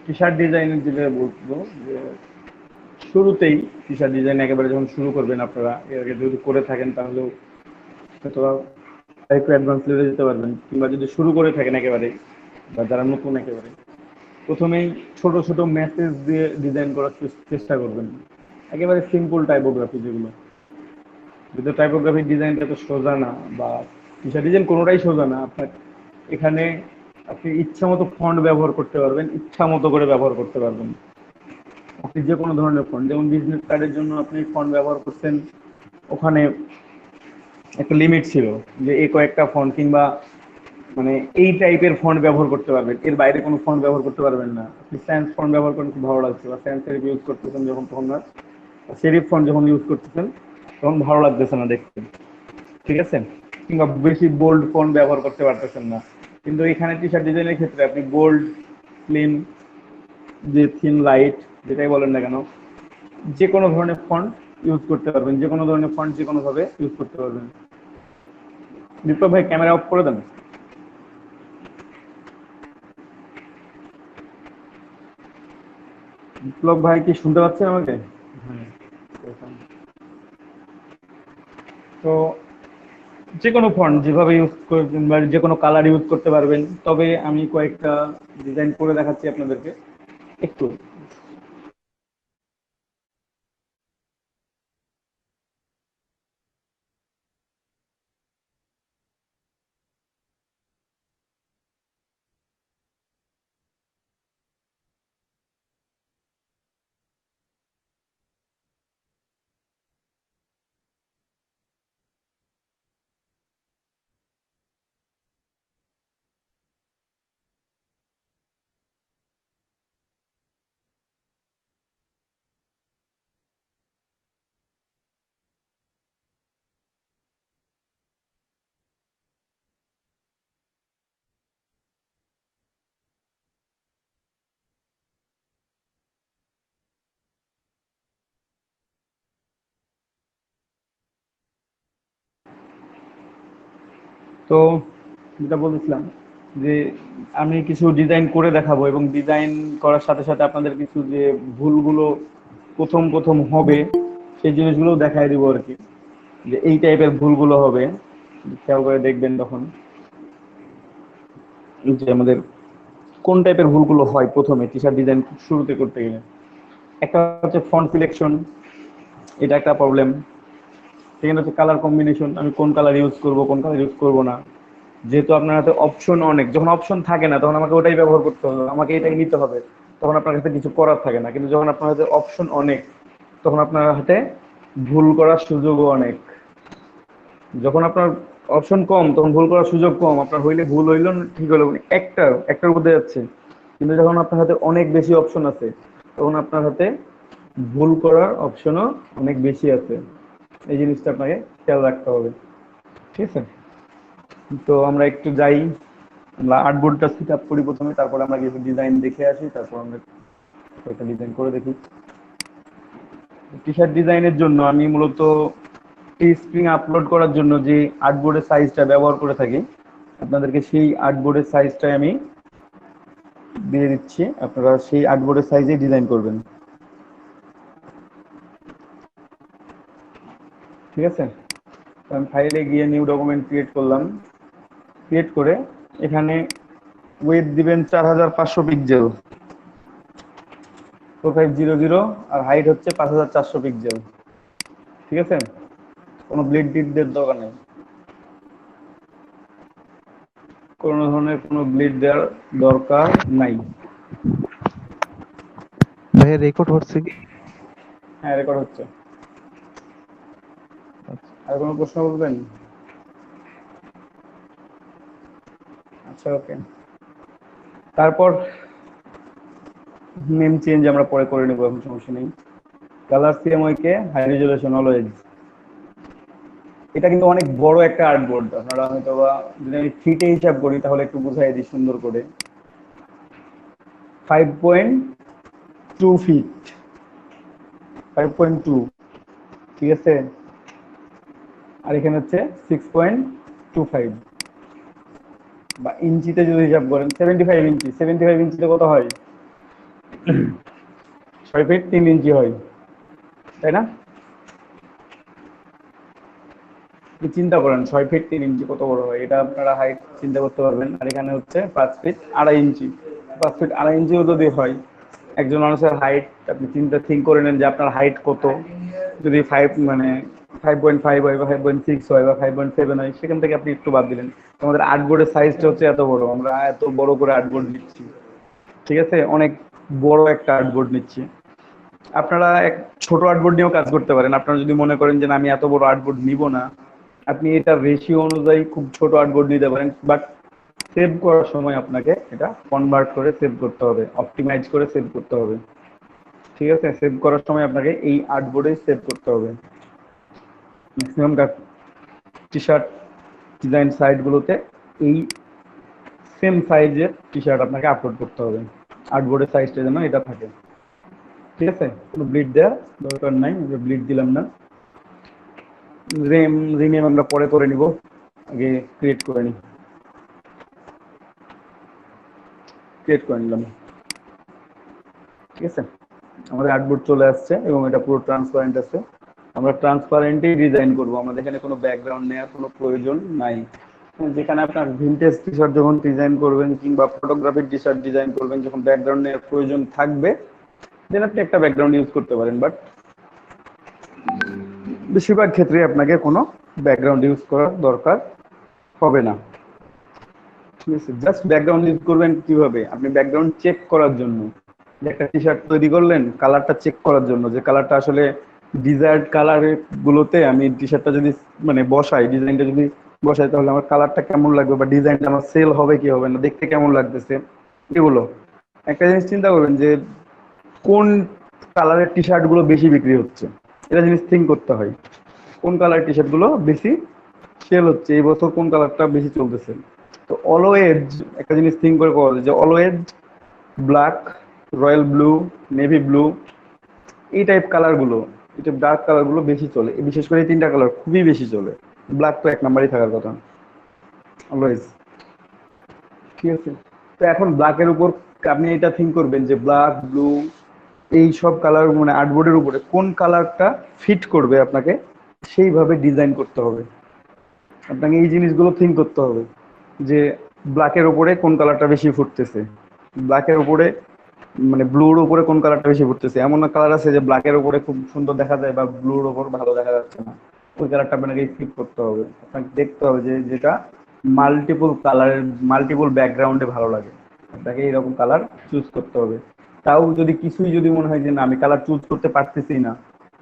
T shirt ডিজাইনের যেটা বলবো যে শুরুতেই টি শার্ট ডিজাইন একেবারে যখন শুরু করবেন আপনারা, এর আগে যদি করে থাকেন তাহলেও হয়তো একটু অ্যাডভান্স লেভেলে যেতে পারবেন, কিংবা যদি শুরু করে থাকেন একেবারে, বা যারা নতুন একেবারে, প্রথমেই ছোট ছোট মেসেজ দিয়ে ডিজাইন করার চেষ্টা করবেন। একেবারে সিম্পল টাইপোগ্রাফি যেগুলো, যদি টাইপোগ্রাফির ডিজাইনটা তো সোজা না, বা ফিচার ডিজাইন কোনোটাই সোজা না। আপনার এখানে আপনি ইচ্ছা মতো ফন্ট ব্যবহার করতে পারবেন, ইচ্ছা মতো করে ব্যবহার করতে পারবেন। আপনি যে কোনো ধরনের ফন্ট, যেমন বিজনেস কার্ডের জন্য আপনি ফন্ট ব্যবহার করছেন, ওখানে একটা লিমিট ছিল যে এই কয়েকটা ফন্ট, কিংবা মানে এই টাইপের ফন্ট ব্যবহার করতে পারবেন, এর বাইরে কোনো ফন্ট ব্যবহার করতে পারবেন না। আপনি স্যান্স ফন্ট ব্যবহার করেন, খুব ভালো লাগছে, বা স্যান্স সেরিফ ইউজ করতেছেন যখন, তখন না সেরিফ ফন্ট যখন ইউজ করতেছেন তখন ভালো লাগতেছে না দেখতে, ঠিক আছে? কিংবা বেশি বোল্ড ফন্ট ব্যবহার করতে পারতেছেন না। কিন্তু এখানে টি শার্ট ডিজাইনের ক্ষেত্রে আপনি বোল্ড, স্লিম, যে থিন, লাইট, যেটাই বলেন না কেন, যে কোনো ধরনের ফন্ট ইউজ করতে পারবেন, যে কোনো ধরনের ফন্ট যে কোনো ভাবে ইউজ করতে পারবেন। বিপ্লব ভাই ক্যামেরা অফ করে দেন। বিপ্লব ভাই কি শুনতে পাচ্ছেন আমাকে? হ্যাঁ। তো যে কোনো ফন্ট যেভাবে ইউজ করবেন, বা যে কোনো কালার ইউজ করতে পারবেন। তবে আমি কয়েকটা ডিজাইন করে দেখাচ্ছি আপনাদেরকে একটু। তো যেটা বলছিলাম যে আমি কিছু ডিজাইন করে দেখাবো, এবং ডিজাইন করার সাথে সাথে আপনাদের কিছু যে ভুলগুলো প্রথম প্রথম হবে সেই জিনিসগুলো দেখাই দিব আর কি, যে এই টাইপের ভুলগুলো হবে। খেয়াল করে দেখবেন তখন যে আমাদের কোন টাইপের ভুলগুলো হয় প্রথমে টি শার্ট ডিজাইন শুরুতে করতে গেলে। একটা হচ্ছে ফন্ট সিলেকশন, এটা একটা প্রবলেম। সেখানে হচ্ছে কালার কম্বিনেশন, আমি কোন কালার ইউজ করব, কোন কালার ইউজ করব না। যেহেতু আপনার হাতে অপশন অনেক, যখন অপশন থাকে না তখন আমাকে ওটাই ব্যবহার করতে হবে, আমাকে এটাই নিতে হবে, তখন আপনার কাছে কিছু করার থাকে না। কিন্তু যখন আপনার হাতে অপশন অনেক, তখন আপনার হাতে ভুল করার সুযোগও অনেক। যখন আপনার অপশন কম তখন ভুল করার সুযোগ কম, আপনার হইলে ভুল হইল, ঠিক হলো, মানে একটার মধ্যে যাচ্ছে। কিন্তু যখন আপনার হাতে অনেক বেশি অপশন আছে, তখন আপনার হাতে ভুল করার অপশনও অনেক বেশি আছে। এই জিনিসটা আপনাকে খেয়াল রাখতে হবে, ঠিক আছে? তো আমরা একটু যাই, আমরা আর্টবোর্ডটা সেট আপ করি প্রথমে, তারপর আমরা কিছু ডিজাইন দেখে আসি, তারপর আমরা একটা ডিজাইন করে দেখি। টি শার্ট ডিজাইনের জন্য আমি মূলত এই স্প্রিং আপলোড করার জন্য যে আর্টবোর্ডের সাইজটা ব্যবহার করে থাকি, আপনাদেরকে সেই আর্টবোর্ডের সাইজটাই আমি দিয়ে দিচ্ছি, আপনারা সেই আর্টবোর্ডের সাইজে ডিজাইন করবেন, ঠিক আছে? আমি ফাইলে গিয়ে নিউ ডকুমেন্ট ক্রিয়েট করলাম, ক্রিয়েট করে এখানে ওয়েট দিবেন 4500 পিক্সেল, 4500, আর হাইট হচ্ছে 5400 পিক্সেল, ঠিক আছে? কোনো ব্লিড টিডদের দরকার নেই, কোনো ধরনের কোনো ব্লিড দেওয়ার দরকার নাই। ভাইয়া রেকর্ড হচ্ছে কি? হ্যাঁ, রেকর্ড হচ্ছে। আচ্ছা। আর কোনো প্রশ্ন বলবেন? আচ্ছা, ওকে। তারপর নেম চেঞ্জ আমরা পরে করে নেবো, এখন সমস্যা নেই। কালার সিএমওয়াই কে হাই রেজলিউশন অলওয়েজ। এটা কিন্তু অনেক বড় একটা আর্টবোর্ড, আপনারা হয়তো বা যদি আমি ফিটে হিসাব করি তাহলে একটু বুঝাই দিই সুন্দর করে। 5.2 ফিট, 5.2, ঠিক আছে? আর এখানে হচ্ছে 6.25, বা ইঞ্চিতে যদি হিসাব করেন 75 ইঞ্চি, 75 ইঞ্চিতে কত হয়? 6 ফিট 3 ইঞ্চি হয়, তাই না? আপনি চিন্তা করেন 6 ফিট 3 ইঞ্চি কত বড় হয়, এটা আপনারা হাইট চিন্তা করতে পারবেন। আর এখানে হচ্ছে 5 ফিট 2.5 ইঞ্চি। 5 ফিট 2.5 ইঞ্চিও যদি হয়, একজন মানুষের হাইট আপনি থিঙ্ক করে নেন যে আপনার হাইট কত। যদি 5.5 হয় বা 5.6 হয় বা 5.7 হয়, সেখান থেকে আপনি একটু বাদ দিলেন। আমাদের আর্টবোর্ডের সাইজটা হচ্ছে এত বড়, আমরা এত বড় করে আর্টবোর্ড নিচ্ছি, ঠিক আছে, অনেক বড় একটা আর্টবোর্ড নিচ্ছি। আপনারা এক ছোট আর্টবোর্ড নিয়েও কাজ করতে পারেন। আপনারা যদি মনে করেন যে না, আমি এত বড় আর্টবোর্ড নিব না, আপনি এটা রেশিও অনুযায়ী খুব ছোট আর্টবোর্ড নিতে পারেন। বাট সেভ করার সময় আপনাকে এটা কনভার্ট করে সেভ করতে হবে, অপটিমাইজ করে সেভ করতে হবে, ঠিক আছে? সেভ করার সময় আপনাকে এই আর্টবোর্ডে সেভ করতে হবে। ম্যাক্সিমাম টি শার্ট ডিজাইন সাইটগুলোতে এই সেম সাইজের টি শার্ট আপনাকে আপলোড করতে হবে, আর্টবোর্ডের সাইজটা যেন এটা থাকে, ঠিক আছে? কোনো ব্লিড দেওয়ার দরকার নাই, ব্লিড দিলাম না। রিনেম আমরা পরে করে নিব, আগে ক্রিয়েট করে নিলাম, ঠিক আছে? আমাদের আর্টবোর্ড চলে আসছে এবং এটা পুরো ট্রান্সপারেন্ট আছে। আমরা ট্রান্সপারেন্টই ডিজাইন করব, আমাদের এখানে কোনো ব্যাকগ্রাউন্ড নেওয়ার কোনো প্রয়োজন নাই। যেখানে আপনার ভিনটেজ টি শার্ট যখন ডিজাইন করবেন কিংবা ফটোগ্রাফিক টি শার্ট ডিজাইন করবেন, যখন ব্যাকগ্রাউন্ড নেওয়ার প্রয়োজন থাকবে, দেন আপনি একটা ব্যাকগ্রাউন্ড ইউজ করতে পারেন। বাট বেশিরভাগ ক্ষেত্রে আপনাকে কোনো ব্যাকগ্রাউন্ড ইউজ করার দরকার হবে না, ঠিক আছে? জাস্ট ব্যাকগ্রাউন্ড ইউজ করবেন কিভাবে? আপনি ব্যাকগ্রাউন্ড চেক করার জন্য, যে একটা টি শার্ট তৈরি করলেন, কালারটা চেক করার জন্য, যে কালারটা আসলে ডিজায়ার্ড কালার গুলোতে আমি টি শার্টটা যদি বসাই, ডিজাইনটা যদি বসাই, তাহলে আমার কালারটা কেমন লাগবে বা ডিজাইনটা আমার সেল হবে কি হবে না, দেখতে কেমন লাগতেছে, এগুলো। একটা জিনিস চিন্তা করবেন যে কোন কালারের টি শার্ট গুলো বেশি বিক্রি হচ্ছে, এটা জিনিস থিঙ্ক করতে হয়। কোন কালারের টি শার্ট গুলো বেশি সেল হচ্ছে, এই বছর কোন কালারটা বেশি চলতেছে। তো অলওয়েজ একটা জিনিস থিঙ্ক করে পাওয়া যায় যে always black, royal blue, navy blue, এই টাইপ কালারগুলো, এই টাইপ ডার্ক কালারগুলো বেশি চলে। বিশেষ করে এই তিনটা কালার খুবই বেশি চলে। ব্ল্যাক তো 1 নম্বরই থাকার কথা অলওয়েজ, ঠিক আছে? তো এখন ব্ল্যাকের উপর আপনি এটা থিঙ্ক করবেন যে ব্ল্যাক, ব্লু, এই সব কালার আর্টবোর্ডের উপরে কোন কালারটা ফিট করবে আপনাকে, সেইভাবে ডিজাইন করতে হবে। আপনাকে এই জিনিসগুলো থিঙ্ক করতে হবে যে ব্ল্যাকের উপরে কোন কালারটা বেশি ফুটতেছে, ব্ল্যাকের উপরে ব্লুর উপরে কোন কালারটা বেশি ফুটতেছে। এমন কালার আছে যে ব্ল্যাকের উপরে খুব সুন্দর দেখা যায় বা ব্লুর উপর ভালো দেখা যাচ্ছে না, ওই কালারটা আপনাকে স্কিপ করতে হবে। আপনাকে দেখতে হবে যে যেটা মাল্টিপল কালারের, মাল্টিপল ব্যাকগ্রাউন্ডে ভালো লাগে, আপনাকে এইরকম কালার চুজ করতে হবে। তাও যদি কিছুই যদি মনে হয় যে না, আমি কালার চুজ করতে পারতেছি না,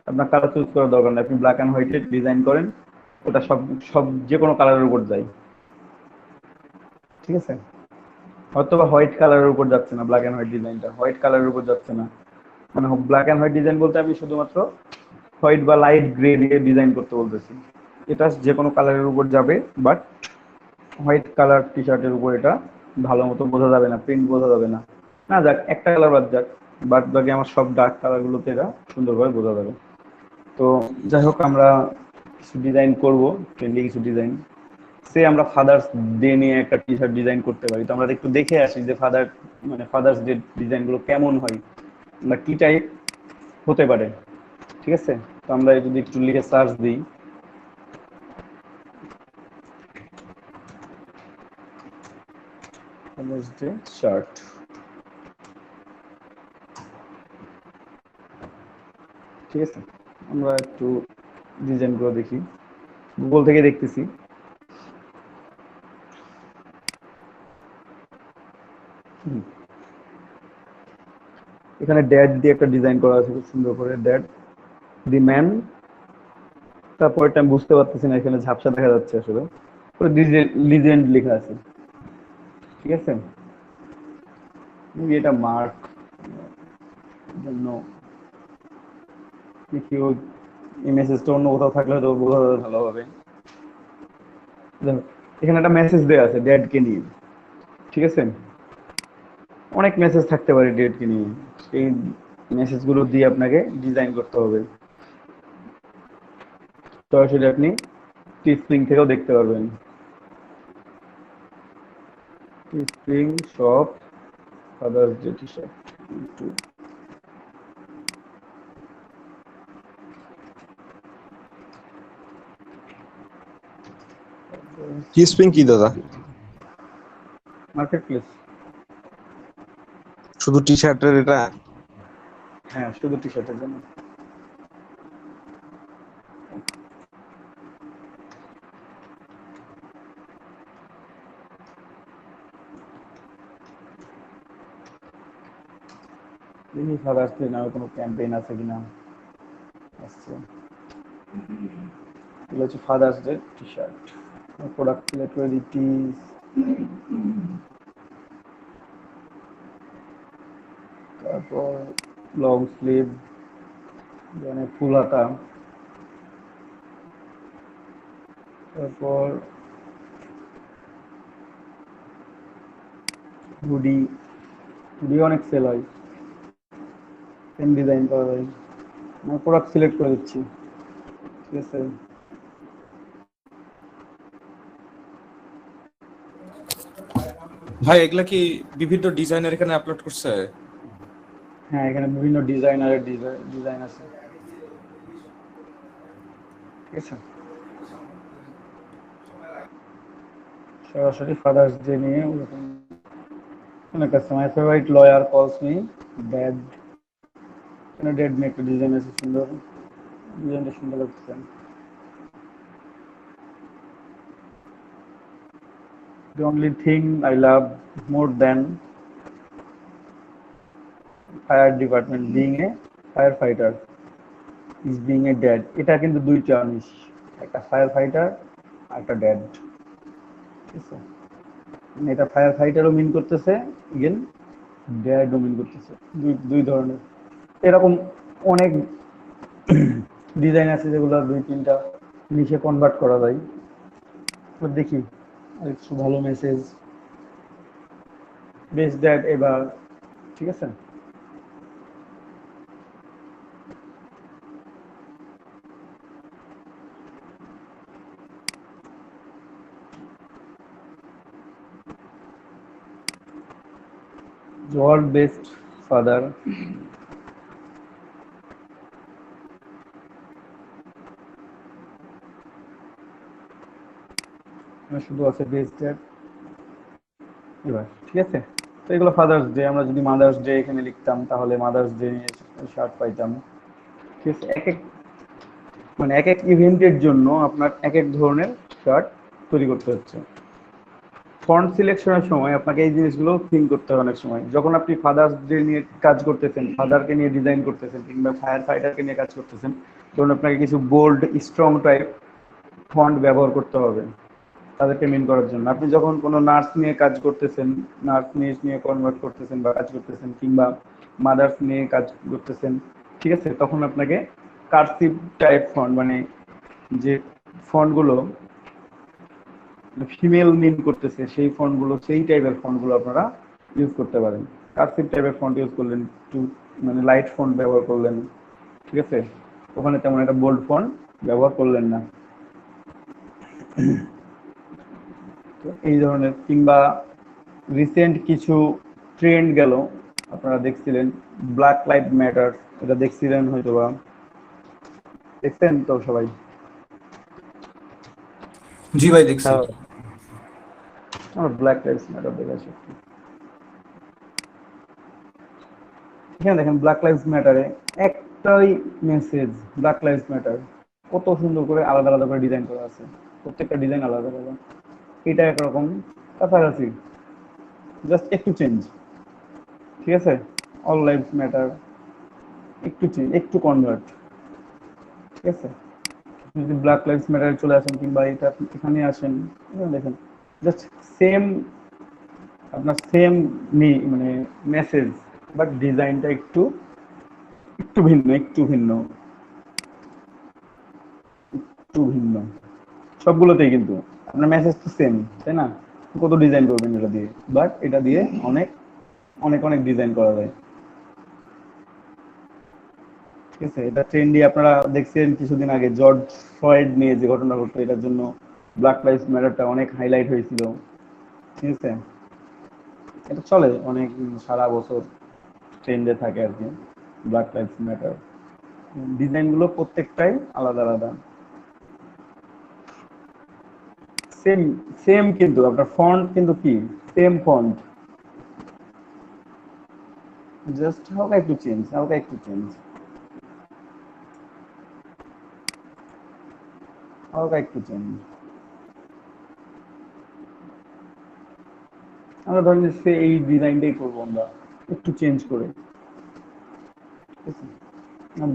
আপনার কালার চুজ করার দরকার নেই, আপনি ব্ল্যাক অ্যান্ড হোয়াইটে ডিজাইন করেন, ওটা সব সব যে কোনো কালারের উপর যায়, ঠিক আছে? হয়তো বা হোয়াইট কালারের উপর যাচ্ছে না, ব্ল্যাক অ্যান্ড হোয়াইট ডিজাইনটা হোয়াইট কালারের উপর যাচ্ছে না, ব্ল্যাক অ্যান্ড হোয়াইট ডিজাইন বলতে আমি শুধুমাত্র হোয়াইট বা লাইট গ্রে দিয়ে ডিজাইন করতে বলতেছি। এটা যে কোনো কালারের উপর যাবে, বাট হোয়াইট কালার টি শার্টের উপর এটা ভালো মতো বোঝা যাবে না, প্রিন্ট বোঝা যাবে না। না যাক, একটা কালার বাদ যাক, বাদ বাকি আমার সব ডার্ক কালারগুলোতে এটা সুন্দরভাবে বোঝা যাবে। তো যাই হোক, আমরা কিছু ডিজাইন করবো, ট্রেন্ডি কিছু ডিজাইন। সে আমরা ফাদার্স ডে নিয়ে একটা টি শার্ট ডিজাইন করতে পারি। তো আমরা একটু দেখে আসি যে ফাদার্স ডে ডিজাইনগুলো কেমন হয় বা কি টাইপ হতে পারে, ঠিক আছে? তো আমরা যদি একটু লিখে সার্চ দিই, ফাদার্স ডে শার্ট, ঠিক আছে? আমরা একটু ডিজাইনগুলো দেখি, গুগল থেকে দেখতেছি। এখানে ড্যাড দিয়ে একটা ডিজাইন করা আছে খুব সুন্দর করে, ড্যাড দি ম্যান, তারপরটা আমি বুঝতে পারতেছি না, এখানে ঝাপসা দেখা যাচ্ছে আসলে, লিজেন্ড লেখা আছে, ঠিক আছে? এটা মার্ক জন্য কি ওই এই মেসেজটা অন্য কোথাও থাকলে হয়তো বোঝা যাবে ভালোভাবে। দেখো, এখানে একটা মেসেজ দেওয়া আছে ড্যাডকে নিয়ে, ঠিক আছে? অনেক মেসেজ থাকতে পারে ড্যাডকে নিয়ে, সেই মেসেজগুলো দিয়ে আপনাকে ডিজাইন করতে হবে। সরাসরি আপনি টিস্প্রিং থেকেও দেখতে পারবেন। Spring shop father's day T shirt কি স্প্রিং কি দাদা? Market place. শুধু টি শার্টের এটা? হ্যাঁ, শুধু টি শার্টের জন্য। দেখি ফাদার্স ডে নামে কোনো ক্যাম্পেইন আছে কিনা। আসছে, এগুলো হচ্ছে father's day T shirt. Product select করে দিচ্ছি। তারপর লং স্লিভ, মানে ফুল হাতা। তারপর হুডি, হুডি অনেক সেল হয়, সেম ডিজাইন পাওয়া যায়। আমি প্রোডাক্ট সিলেক্ট করে দিচ্ছি, ঠিক আছে। ভাই এগুলা কি বিভিন্ন ডিজাইনের এখানে আপলোড করছে? হ্যাঁ, এখানে বিভিন্ন ডিজাইনারের ডিজাইন আছে, ঠিক আছে। সরাসরি ফাদার্স ডে নিয়ে ওরকম অনেক আছে। মাই ফেভারিট লয়ার কলস মি ড্যাড। এখানে ড্যাড নিয়ে একটা ডিজাইন আছে, সুন্দর ডিজাইনটা, সুন্দর লাগছে। The only thing I love more than fire department being a firefighter is being a dad. এটা কিন্তু দুইটা জিনিস, একটা ফায়ার ফাইটার আর একটা ড্যাড, ঠিক আছে। মানে এটা ফায়ার ফাইটারও মিন করতেছে, ইগেন ড্যাডও মিন করতেছে, দুই ধরনের। এরকম অনেক ডিজাইন আছে যেগুলো দুই তিনটা নিচে কনভার্ট করা যায়। তো দেখি আর একটু ভালো মেসেজ বেস্ট ড্যাড এবার, ঠিক আছে। ওয়ার্ল্ড বেস্ট ফাদার, শুধু আছে বেস্ট ড্যাড এবার, ঠিক আছে। তো এগুলো ফাদার্স ডে। আমরা যদি মাদার্স ডে এখানে লিখতাম তাহলে মাদার্স ডে নিয়ে শার্ট পাইতাম, ঠিক আছে। এক এক ইভেন্টের জন্য আপনার এক এক ধরনের শার্ট তৈরি করতে হচ্ছে। ফন্ট সিলেকশনের সময় আপনাকে এই জিনিসগুলো থিঙ্ক করতে হবে। অনেক সময় যখন আপনি ফাদার্স ডে নিয়ে কাজ করতেছেন, ফাদারকে নিয়ে ডিজাইন করতেছেন, কিংবা ফায়ার ফাইটারকে নিয়ে কাজ করতেছেন, তখন আপনাকে কিছু বোল্ড স্ট্রং টাইপ ফন্ট ব্যবহার করতে হবে তাদেরকে মিন করার জন্য। আপনি যখন কোনো নার্স নিয়ে কাজ করতেছেন, নার্স নিয়ে কনভার্ট করতেছেন বা কাজ করতেছেন, কিংবা মাদার্স নিয়ে কাজ করতেছেন, ঠিক আছে, তখন আপনাকে কার্সিভ টাইপ ফন্ট, মানে যে ফন্টগুলো ফিমেল মিন করতেছে সেই ফন্টগুলো, সেই টাইপের ফন্টগুলো আপনারা ইউজ করতে পারেন। কার্সিভ টাইপের ফন্ট ইউজ করলেন, একটু মানে লাইট ফন্ট ব্যবহার করলেন, ঠিক আছে। ওখানে তেমন একটা বোল্ড ফন্ট ব্যবহার করলেন না। তো এই ধরনের, কিংবা রিসেন্ট কিছু ট্রেন্ড গেল, আপনারা দেখছিলেন ব্ল্যাক লাইভ ম্যাটার, এটা দেখছিলেন হয়তো বা, দেখছেন তো সবাই? জি ভাই দেখছি। আমার ব্ল্যাক লাইভস ম্যাটার দেখাচ্ছে। এখানে দেখেন ব্ল্যাক লাইভস ম্যাটারে একটাই মেসেজ, ব্ল্যাক লাইভস ম্যাটার, কত সুন্দর করে আলাদা আলাদা করে ডিজাইন করা আছে, প্রত্যেকটা ডিজাইন আলাদা আলাদা। এটা একরকম কাছাকাছি, জাস্ট একটু চেঞ্জ, ঠিক আছে। অল লাইভস ম্যাটার, একটু চেঞ্জ, একটু কনভার্ট, ঠিক আছে। যদি ব্ল্যাক লাইভস ম্যাটারে চলে আসেন, কিংবা এটা এখানে আসেন, দেখেন জাস্ট সেম, আপনার সেম মানে মেসেজ, বাট ডিজাইনটা একটু একটু ভিন্ন, একটু ভিন্ন, একটু ভিন্ন। সবগুলোতেই কিন্তু আপনার মেসেজ তো সেম, তাই না? কত ডিজাইন করবেন এটা দিয়ে, বাট এটা দিয়ে অনেক অনেক অনেক ডিজাইন করা যায়, ঠিক আছে। এটা ট্রেন্ডি, আপনারা দেখছেন কিছুদিন আগে জর্জ ফ্লয়েড নিয়ে যে ঘটনা ঘটলো, এটার জন্য ব্ল্যাক লাইভস ম্যাটারটা অনেক হাইলাইট হয়েছিল, ঠিক আছে। এটা চলে অনেক, সারা বছর ট্রেন্ডে থাকে আর কি, ব্ল্যাক লাইভস ম্যাটার। ডিজাইনগুলো প্রত্যেকটাই আলাদা আলাদা, সেম সেম, কিন্তু আপনার ফন্ট কিন্তু কি সেম ফন্ট, জাস্ট হালকা একটু চেঞ্জ, হালকা একটু চেঞ্জ, হালকা একটু চেঞ্জ। আমরা ধরেন যে এই ডিজাইনটাই করবো আমরা একটু চেঞ্জ করে,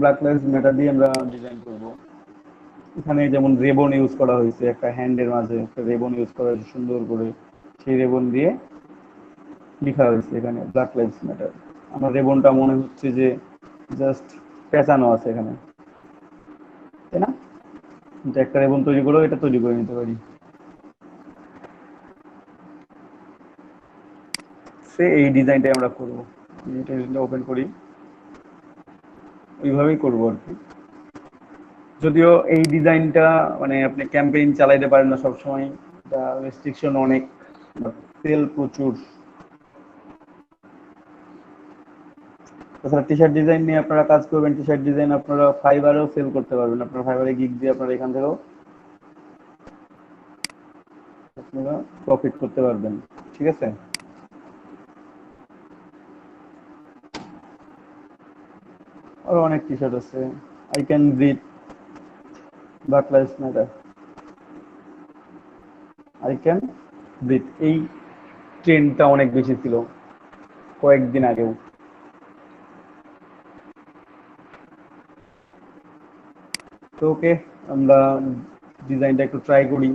ব্ল্যাক লাইভস ম্যাটার দিয়ে আমরা ডিজাইন করব। এখানে যেমন রেবন ইউজ করা হয়েছে, একটা হ্যান্ডের মাঝে একটা রেবন ইউজ করা হয়েছে সুন্দর করে, সেই রেবন দিয়ে লেখা হয়েছে এখানে ব্ল্যাক লাইভস ম্যাটার। আমার রেবনটা মনে হচ্ছে যে জাস্ট পেঁচানো আছে এখানে, তাই না? কিন্তু একটা রেবন তৈরি করেও এটা তৈরি করে নিতে পারি। সে এই ডিজাইনটাই আমরা করবো, এটা ওপেন করি, ওইভাবেই করবো আর কি। যদিও এই ডিজাইনটা মানে আপনি ক্যাম্পেইন চালাইতে পারেন না সবসময়, এটা রেস্ট্রিকশন অনেক, সেল প্রচুর। তাছাড়া টি শার্ট ডিজাইন নিয়ে আপনারা কাজ করবেন, টি শার্ট ডিজাইন আপনারা ফাইবারেও সেল করতে পারবেন, আপনার ফাইবারে গিগ দিয়ে আপনারা এখান থেকেও আপনারা প্রফিট করতে পারবেন, ঠিক আছে? আরো অনেক টি শার্ট আছে, I can breathe, black lives matter, I can breathe, এই ট্রেন্ডটা অনেক বেশি ছিল কয়েকদিন আগেও। তো ওকে, আমরা ডিজাইনটা একটু ট্রাই করি,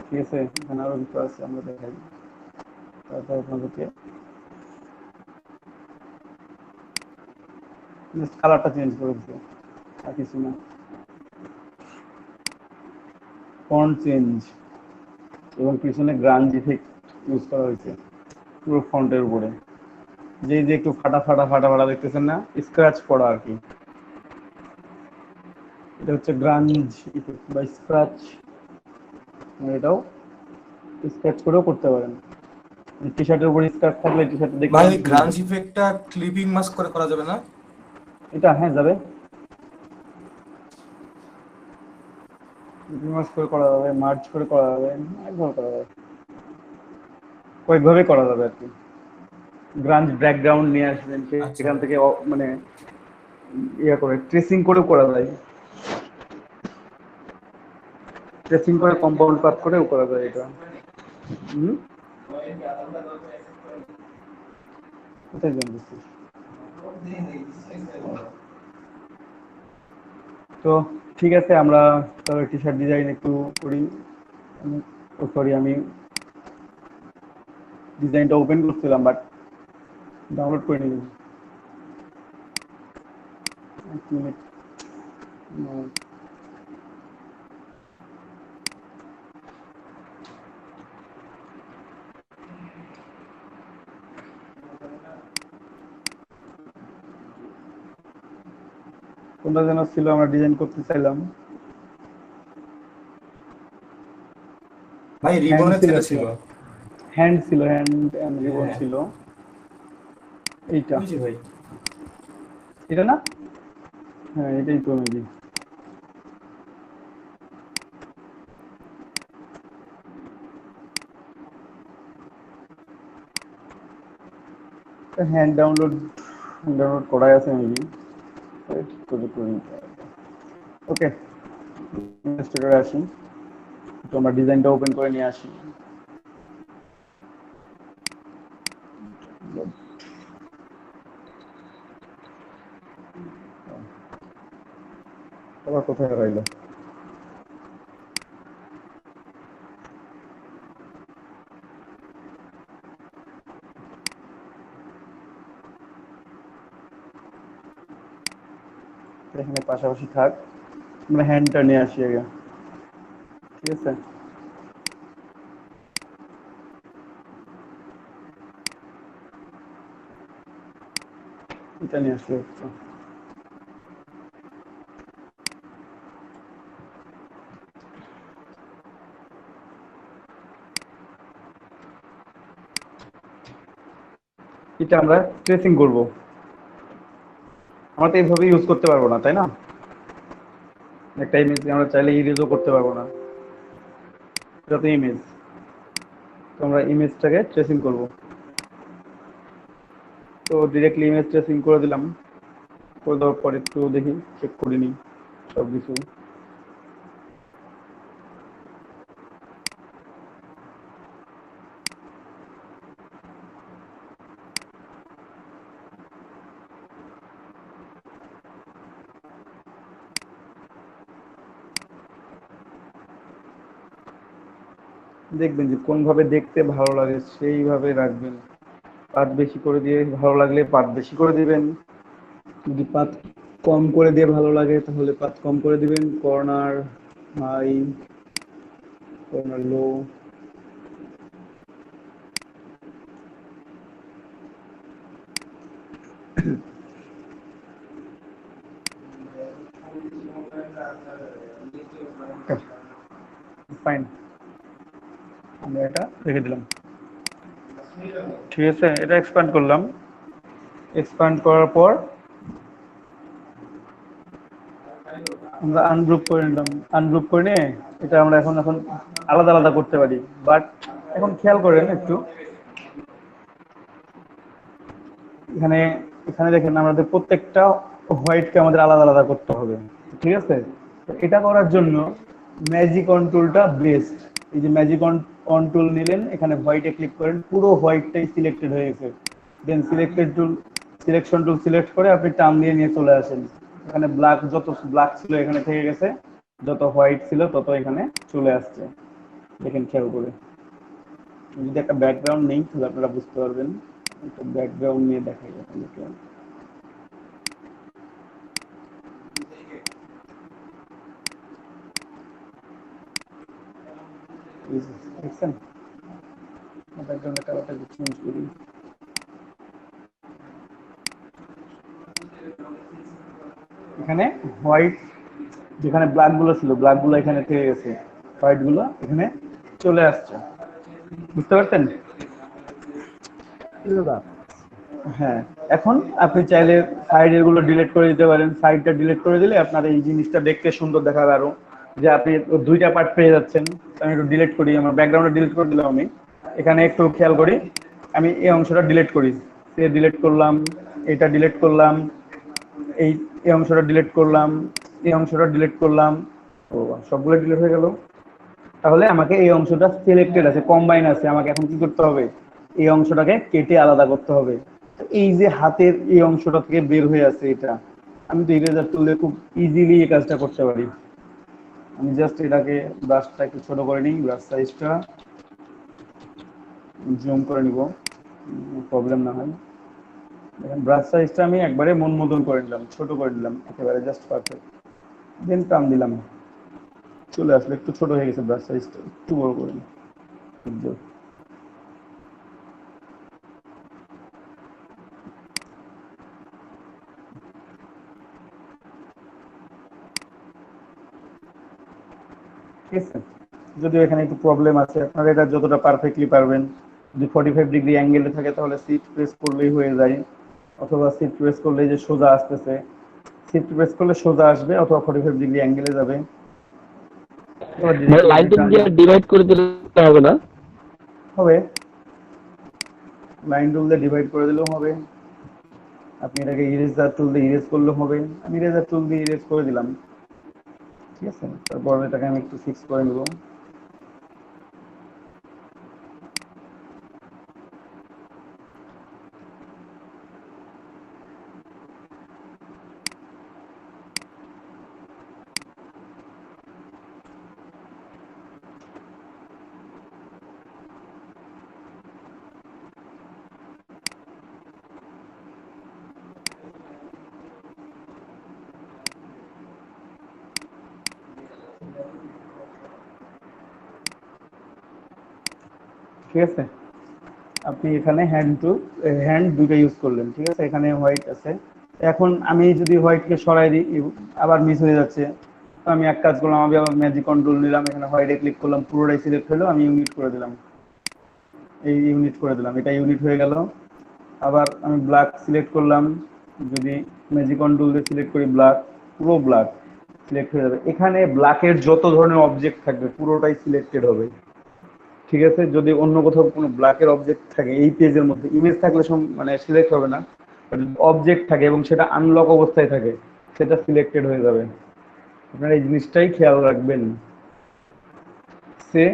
ঠিক আছে? এখানে আরো কিছু আছে আমরা দেখাই, তারপর আপনাদেরকে জাস্ট কালারটা চেঞ্জ করে দিতে, আর কিছু না। ফন্ট চেঞ্জ এবং পিছনে গ্রাঞ্জ ইফেক্ট ইউজ করা হয়েছে পুরো ফন্টের উপরে, যে যে একটু ফাটা ফাটা ফাটা ফাটা দেখতেছেন না, স্ক্র্যাচ পড়া আর কি, এটা হচ্ছে গ্রাঞ্জ ইফেক্ট বা স্ক্র্যাচ। এটাও স্ক্র্যাচ করেও করতে পারেন, টি শার্টের উপরে স্ক্র্যাচ থাকলে টি শার্ট দেখতে ভাই অনেক সুন্দর গ্রাঞ্জ লাগে। ইফেক্টটা ক্লিপিং মাস্ক করে করা যাবে না? এটা হ্যাঁ যাবে, মার্জ করে করা যাবে, মার্জ করে করা যাবে, একভাবে করা যাবে, কয়েকভাবে করা যাবে আর কি। গ্রাঞ্জ ব্যাকগ্রাউন্ড নিয়ে আসবেন, আচ্ছা সেখান ভাই। থেকে মানে ইয়ে করে ট্রেসিং করেও করা যায়, ট্রেসিং করে কম্পাউন্ড কাট করেও করা যায় এটা। হুম, কোথায় জানতেছি। তো ঠিক আছে, আমরা তবে টি শার্ট ডিজাইন একটু করি। সরি, আমি ডিজাইনটা ওপেন করছিলাম বাট ডাউনলোড করে নিলাম। এক মিনিট, কোনটা যেন ছিল আমরা ডিজাইন করতে চাইলাম, ভাই হ্যান্ড রিবনের ছিল থেকে একটা, ছিল। হ্যান্ড ছিল, হ্যান্ড অ্যান্ড রিবন হ্যাঁ ছিল এইটা, ওই যে ভাই। এটা না? হ্যাঁ এটাই তো মেবি। হ্যান্ড ডাউনলোড, ডাউনলোড করাই আছে মেবি, ঠিক করে করে নিতে হবে। ওকে, স্টুডিওতে আসি, তো আমরা ডিজাইনটা ওপেন করে নিয়ে আসি। আবার কোথায় রইলো? এখানে পাশাপাশি থাক, আমরা হ্যান্ডটা নিয়ে আসি আগে, ঠিক আছে? এটা নিয়ে আসি হচ্ছে, এটা আমরা ট্রেসিং করব। আমরা তো এইভাবে ইউজ করতে পারবো না, তাই না? একটা ইমেজ আমরা চাইলে ইরেজও করতে পারবো না, এটা তো ইমেজ। তো আমরা ইমেজটাকে ট্রেসিং করব। তো ডিরেক্টলি ইমেজ ট্রেসিং করে দিলাম। করে দেওয়ার পর একটু দেখি, চেক করে নিই সব কিছু। দেখবেন যে কোনভাবে দেখতে ভালো লাগে সেইভাবে রাখবেন। পাত বেশি করে দিয়ে ভালো লাগলে পাত বেশি করে দিবেন, যদি পাত কম করে দিয়ে ভালো লাগে তাহলে পাত কম করে দিবেন। কর্নার হাই, কর্নার লো। ফাইন, আমরা এটা রেখে দিলাম। ঠিক আছে, এটা এক্সপ্যান্ড করলাম। এক্সপ্যান্ড করার পর আমরা আনগ্রুপ করে নিলাম। আনগ্রুপ করে নিয়ে এটা আমরা এখন এখন আলাদা আলাদা করতে পারি। বাট এখন খেয়াল করেন একটু, এখানে এখানে দেখেন আমাদের প্রত্যেকটা হোয়াইটকে আমাদের আলাদা আলাদা করতে হবে। ঠিক আছে, তো এটা করার জন্য ম্যাজিক অন টুলটা বেস্ট। এই যে ম্যাজিক অন টুল নিলেন, এখানে হোয়াইটে ক্লিক করেন, পুরো হোয়াইটটাই সিলেক্টেড হয়ে গেছে। দেন সিলেক্টেড টুল, সিলেকশন টুল সিলেক্ট করে আপনি টার্ম দিয়ে নিয়ে চলে আসেন। এখানে ব্ল্যাক, যত ব্ল্যাক ছিল এখানে থেকে গেছে, যত হোয়াইট ছিল তত এখানে চলে আসছে। দেখেন খেয়াল করে, যদি একটা ব্যাকগ্রাউন্ড নেই তাহলে আপনারা বুঝতে পারবেন। একটা ব্যাকগ্রাউন্ড নিয়ে দেখাই আপনাকে। দেখছেন, ব্যাকগ্রাউন্ডের কালারটা চেঞ্জ করি। এখানে হোয়াইট, যেখানে ব্ল্যাক গুলো ছিল ব্ল্যাক গুলো এখানে থেকে গেছে, হোয়াইট গুলো এখানে চলে আসছে। বুঝতে পারছেন? হ্যাঁ, এখন আপনি চাইলে সাইডের গুলো ডিলিট করে দিতে পারেন। সাইডটা ডিলিট করে দিলে আপনার এই জিনিসটা দেখতে সুন্দর দেখাবে আরো, যে আপনি দুইটা পার্ট পেয়ে যাচ্ছেন। আমি একটু ডিলিট করি, আমার ব্যাকগ্রাউন্ডে ডিলিট করে দিলাম আমি। এখানে একটু খেয়াল করি, আমি এই অংশটা ডিলিট করি, সে ডিলিট করলাম, এটা ডিলিট করলাম, এই এই অংশটা ডিলিট করলাম, এই অংশটা ডিলিট করলাম। ও, সবগুলো ডিলিট হয়ে গেল। তাহলে আমাকে এই অংশটা সিলেক্টেড আছে, কম্বাইন আছে, আমাকে এখন কি করতে হবে? এই অংশটাকে কেটে আলাদা করতে হবে। তো এই যে হাতের এই অংশটা থেকে বের হয়ে আছে এটা, আমি তো ইরেজার টুলে খুব ইজিলি এই কাজটা করতে পারি। আমি জাস্ট এটাকে, ব্রাশটা একটু ছোট করে নিই, ব্রাশ সাইজটা জুম করে নিব, প্রবলেম না হয়। দেখেন ব্রাশ সাইজটা আমি একবারে মন মতন করে নিলাম, ছোট করে নিলাম একেবারে, জাস্ট পারফেক্ট। দেন টান দিলাম, চলে আসলে একটু ছোট হয়ে গেছে, ব্রাশ সাইজটা একটু বড় করে নিই। ঠিক আছে, যদিও এখানে একটু প্রবলেম আছে, আপনারা এটা যতটা পারফেক্টলি পারবেন। যদি 45 ডিগ্রি অ্যাঙ্গেলে থাকে তাহলে শিফট প্রেস করলেই হয়ে যায়, অথবা শিফট প্রেস করলে যে সোজা আসতেছে, শিফট প্রেস করলে সোজা আসবে অথবা 45 ডিগ্রি অ্যাঙ্গেলে যাবে। লাইন টুল দিয়ে ডিভাইড করে দিলে হবে না? হবে, লাইন টুল দিয়ে ডিভাইড করে দিলেও হবে। আপনি এটাকে ইরেজার টুল দিয়ে ইরেজ করলেও হবে। আমি ইরেজার টুল দিয়ে ইরেজ করে দিলাম। ঠিক আছে, তারপর এটাকে আমি একটু ফিক্স করে নেব। ঠিক আছে, আপনি এখানে হ্যান্ড দুটো ইউজ করলেন। ঠিক আছে, এখানে হোয়াইট আছে। এখন আমি যদি হোয়াইটকে সরাই দিই আবার মিস হয়ে যাচ্ছে। তো আমি এক কাজ করলাম, আমি আবার ম্যাজিক কন্ট্রোল নিলাম, এখানে হোয়াইটে ক্লিক করলাম, পুরোটাই সিলেক্ট হলো, আমি ইউনিট করে দিলাম। এই ইউনিট করে দিলাম, এটা ইউনিট হয়ে গেল। আবার আমি ব্ল্যাক সিলেক্ট করলাম, যদি ম্যাজিক কন্ট্রোল দিয়ে সিলেক্ট করি ব্ল্যাক, পুরো ব্ল্যাক সিলেক্ট হয়ে যাবে। এখানে ব্ল্যাকের যত ধরনের অবজেক্ট থাকবে পুরোটাই সিলেক্টেড হবে, ঠিক আছে। যদি অন্য কোথাও কোনো ব্ল্যাকের অবজেক্ট থাকে এই পেজের মধ্যে, ইমেজ থাকলে মানে সিলেক্ট হবে না, অবজেক্ট থাকে এবং সেটা আনলক অবস্থায় থাকে সেটা সিলেক্টেড হয়ে যাবে। আপনারা এই জিনিসটাই খেয়াল রাখবেন।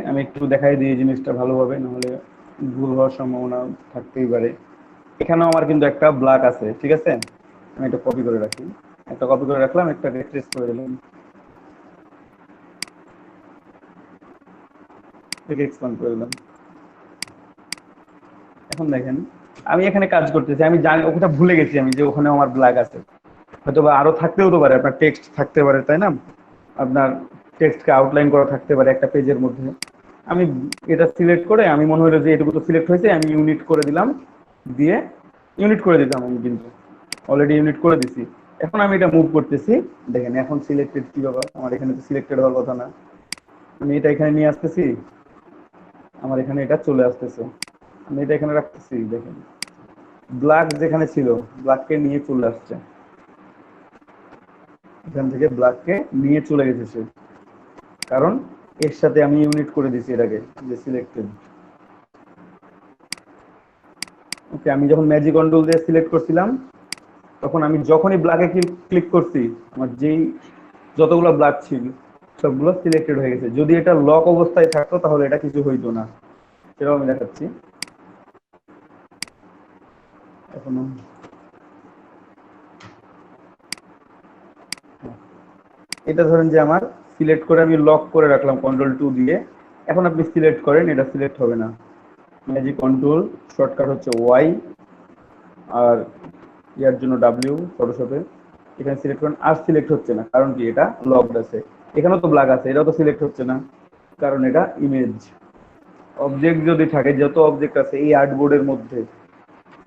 আমি একটু দেখাই দিই এই জিনিসটা ভালোভাবে, নাহলে ভুল হওয়ার সম্ভাবনা থাকতেই পারে। এখানেও আমার কিন্তু একটা ব্ল্যাক আছে, ঠিক আছে। আমি এটা কপি করে রাখি, একটা কপি করে রাখলাম, একটা রিফ্রেশ করে দিলাম, এক্সপান্ড করে দিলাম। এখন দেখেন আমি এখানে কাজ করতেছি, আমি জানি ওটা ভুলে গেছি আমি যে ওখানে আমার ব্ল্যাক আছে, হয়তো বা আরো থাকতেও তো পারে, আপনার টেক্সট থাকতে পারে, তাই না? আপনার টেক্সটকে আউটলাইন করা থাকতে পারে একটা পেজের মধ্যে। আমি এটা সিলেক্ট করে, আমি মনে হলো যে এটুকু তো সিলেক্ট হয়েছে, আমি ইউনিট করে দিলাম, দিয়ে ইউনিট করে দিতাম আমি, কিন্তু অলরেডি ইউনিট করে দিছি। এখন আমি এটা মুভ করতেছি, দেখেন এখন সিলেক্টেড কি ব্যাপার, আমার এখানে তো সিলেক্টেড হওয়ার কথা না। আমি এটা এখানে নিয়ে আসতেছি, আমার এখানে এটা চলে আসতেছে, আমি এটা এখানে রাখতেছি, দেখেন ব্ল্যাক যেখানে ছিল ব্ল্যাককে নিয়ে চলে আসছে, এখান থেকে ব্ল্যাককে নিয়ে চলে গেছে সে, কারণ এর সাথে আমি ইউনিট করে দিছি এটাকে, যে সিলেক্টেড। ওকে, আমি যখন ম্যাজিক কন্ট্রোল দিয়ে সিলেক্ট করছিলাম, তখন আমি যখনই ব্ল্যাকে ক্লিক করছি, আমার যেই যতগুলো ব্ল্যাক ছিল সবগুলো সিলেক্টেড হয়ে গেছে। যদি এটা লক অবস্থায় থাকতো তাহলে এটা কিছু হইতো না, সেটাও আমি দেখাচ্ছি। এখনো এটা ধরেন যে আমার সিলেক্ট করে আমি লক করে রাখলাম কন্ট্রোল 2 দিয়ে, এখন আপনি সিলেক্ট করেন, এটা সিলেক্ট হবে না। ম্যাজিক কন্ট্রোল শর্টকাট হচ্ছে ওয়াই, আর ইয়ার জন্য ডাব্লিউ ফটোশপে, এখানে সিলেক্ট করেন, আর সিলেক্ট হচ্ছে না, কারণ কি এটা লকড আছে। এখানেও তো ব্ল্যাক আছে, এটাও তো সিলেক্ট হচ্ছে না, কারণ এটা ইমেজ। অবজেক্ট যদি থাকে, যত অবজেক্ট আছে এই আর্টবোর্ডের মধ্যে,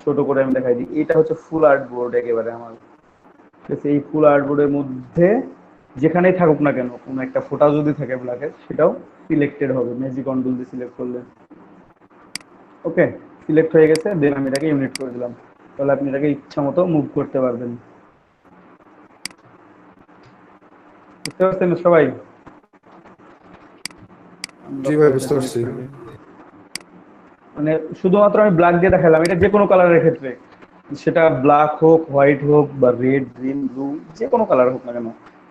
ছোট করে আমি দেখাই দিই, এটা হচ্ছে ফুল আর্টবোর্ড একেবারে আমার, ঠিক আছে। এই ফুল আর্টবোর্ডের মধ্যে যেখানেই থাকুক না কেন, কোনো একটা ফোটা যদি থাকে ব্ল্যাকের, সেটাও সিলেক্টেড হবে ম্যাজিক কন্ট্রোল দিয়ে সিলেক্ট করলে। ওকে, সিলেক্ট হয়ে গেছে, দেন আমি এটাকে ইউনিট করে দিলাম, তাহলে আপনি এটাকে ইচ্ছা মতো মুভ করতে পারবেন। বুঝতে পারছেন সবাই? জি ভাই, বুঝতে পারছি। মানে শুধুমাত্র আমি ব্ল্যাক দিয়ে দেখালাম, এটা যে কোনো কালারের ক্ষেত্রে, সেটা ব্ল্যাক হোক, হোয়াইট হোক, বা রেড, গ্রিন, ব্লু, যে কোনো কালার হোক না কেন,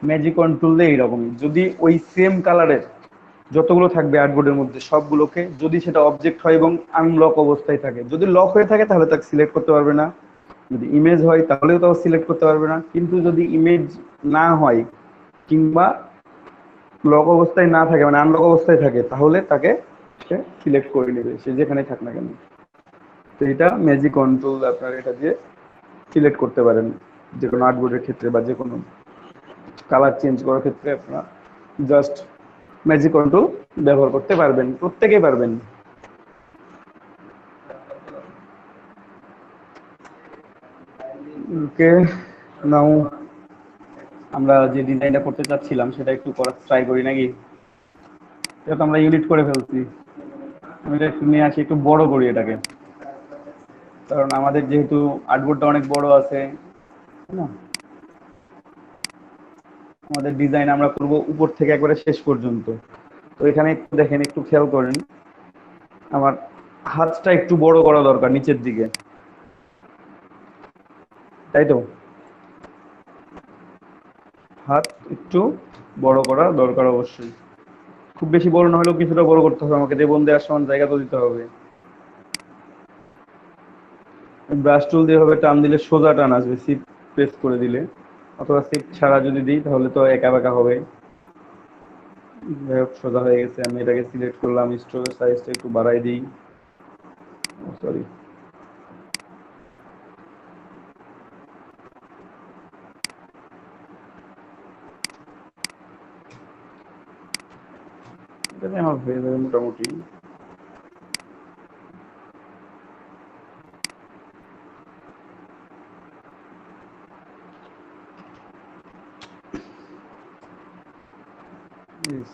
ম্যাজিক কন্ট্রোল দিয়ে এইরকমই। যদি ওই সেম কালারের যতগুলো থাকবে আর্টবোর্ডের মধ্যে সবগুলোকে, যদি সেটা অবজেক্ট হয় এবং আনলক অবস্থায় থাকে, যদি লক হয়ে থাকে তাহলে তাকে সিলেক্ট করতে পারবে না, যদি ইমেজ হয় তাহলেও তাও সিলেক্ট করতে পারবে না। কিন্তু যদি ইমেজ না হয় কিংবা লক অবস্থায় না থাকে, মানে আনলক অবস্থায় থাকে, তাহলে তাকে সে সিলেক্ট করে নেবে, সে যেখানে থাক না কেন। তো এটা ম্যাজিক কন্ট্রোল, আপনারা এটা দিয়ে সিলেক্ট করতে পারেন যে কোনো আর্টবোর্ডের ক্ষেত্রে, বা যে কোনো কালার চেঞ্জ করার ক্ষেত্রে আপনারা জাস্ট ম্যাজিক কন্ট্রোল ব্যবহার করতে পারবেন, প্রত্যেকেই পারবেন। ওকে, নাও আমরা যে ডিজাইনটা করতে চাচ্ছিলাম সেটা একটু করার ট্রাই করি নাকি? এটা তো আমরা ইউনিট করে ফেলছি, আমি এটা একটু নিয়ে আসি, একটু বড় করি এটাকে, কারণ আমাদের যেহেতু আর্টবোর্ডটা অনেক বড় আছে, তাই না? আমাদের ডিজাইন আমরা করব উপর থেকে একবারে শেষ পর্যন্ত। তো এখানে একটু দেখেন, একটু খেয়াল করেন, আমার হাতটা একটু বড় করা দরকার নিচের দিকে, তাই তো? হাত একটু বড় করা দরকার অবশ্যই, খুব বেশি বড় না হলেও কিছুটা বড় করতে হবে আমাকে, দেবন দেওয়ার সমান জায়গা তো দিতে হবে। ব্রাশ টুল দিয়ে হবে টান দিলে সোজা টান আসবে, শিফট প্রেস করে দিলে, অথবা শিফট ছাড়া যদি দিই তাহলে তো একা বেঁকা হবে। যাই হোক, সোজা হয়ে গেছে, আমি এটাকে সিলেক্ট করলাম, স্ট্রোকের সাইজটা একটু বাড়াই দিই, সরি। এটাতে আমার হয়ে যাবে মোটামুটি। Yes.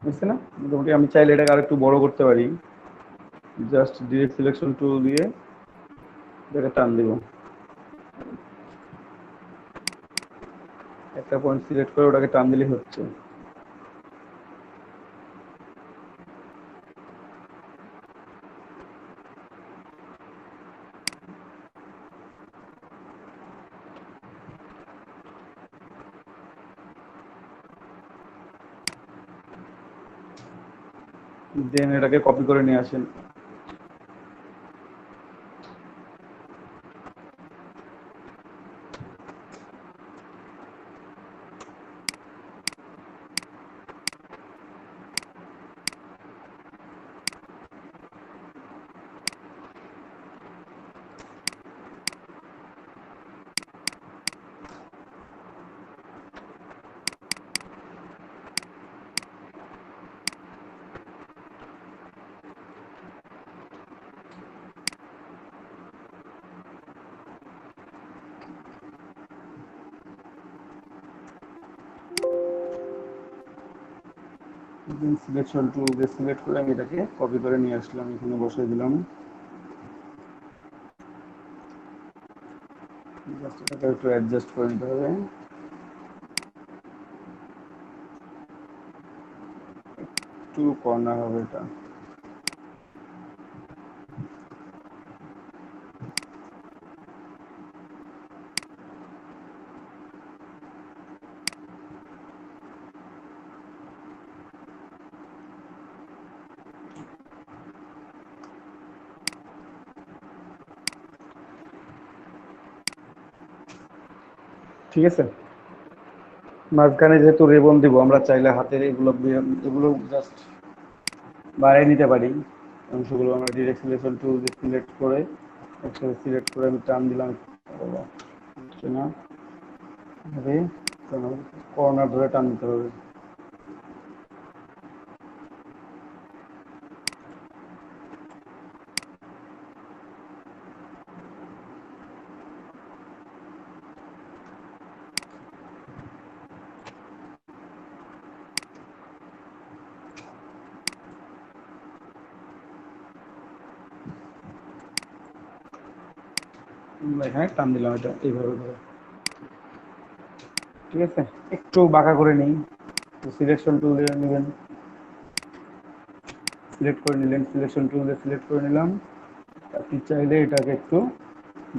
বুঝছে না? মোটামুটি আমি চাইলে এটাকে আরেকটু বড় করতে পারি, জাস্ট ডিরেক্ট সিলেকশন টুল দিয়ে এটাকে টান দিব, একটা পয়েন্ট সিলেক্ট করে ওটাকে টান দিলেই হচ্ছে। দেন এটাকে কপি করে নিয়ে আসেন। সিলেকশন টুল দিয়ে সিলেক্ট করে আমি এটাকে কপি করে নিয়ে আসলাম, এখানে বসিয়ে দিলাম। জাস্ট এটাকে একটু অ্যাডজাস্ট করে নিতে হবে, একটু কর্নার হবে এটা। ঠিক আছে, মাঝখানে যেহেতু রিবন দিব, আমরা চাইলে হাতের এগুলো জাস্ট বাড়িয়ে নিতে পারি। অংশগুলো আমরা ডিরেক্ট সিলেকশন টুল দিয়ে সিলেক্ট করে একসাথে সিলেক্ট করে আমি টান দিলাম, হচ্ছে না, কর্নার ধরে টান দিতে হবে। এখানে টান দিলাম এটা এইভাবে ধরে। ঠিক আছে, একটু বাঁকা করে নিই, সিলেকশন টুল দিয়ে নেবেন, সিলেক্ট করে নিলেন, সিলেকশন টুল দিয়ে সিলেক্ট করে নিলাম। আপনি চাইলে এটাকে একটু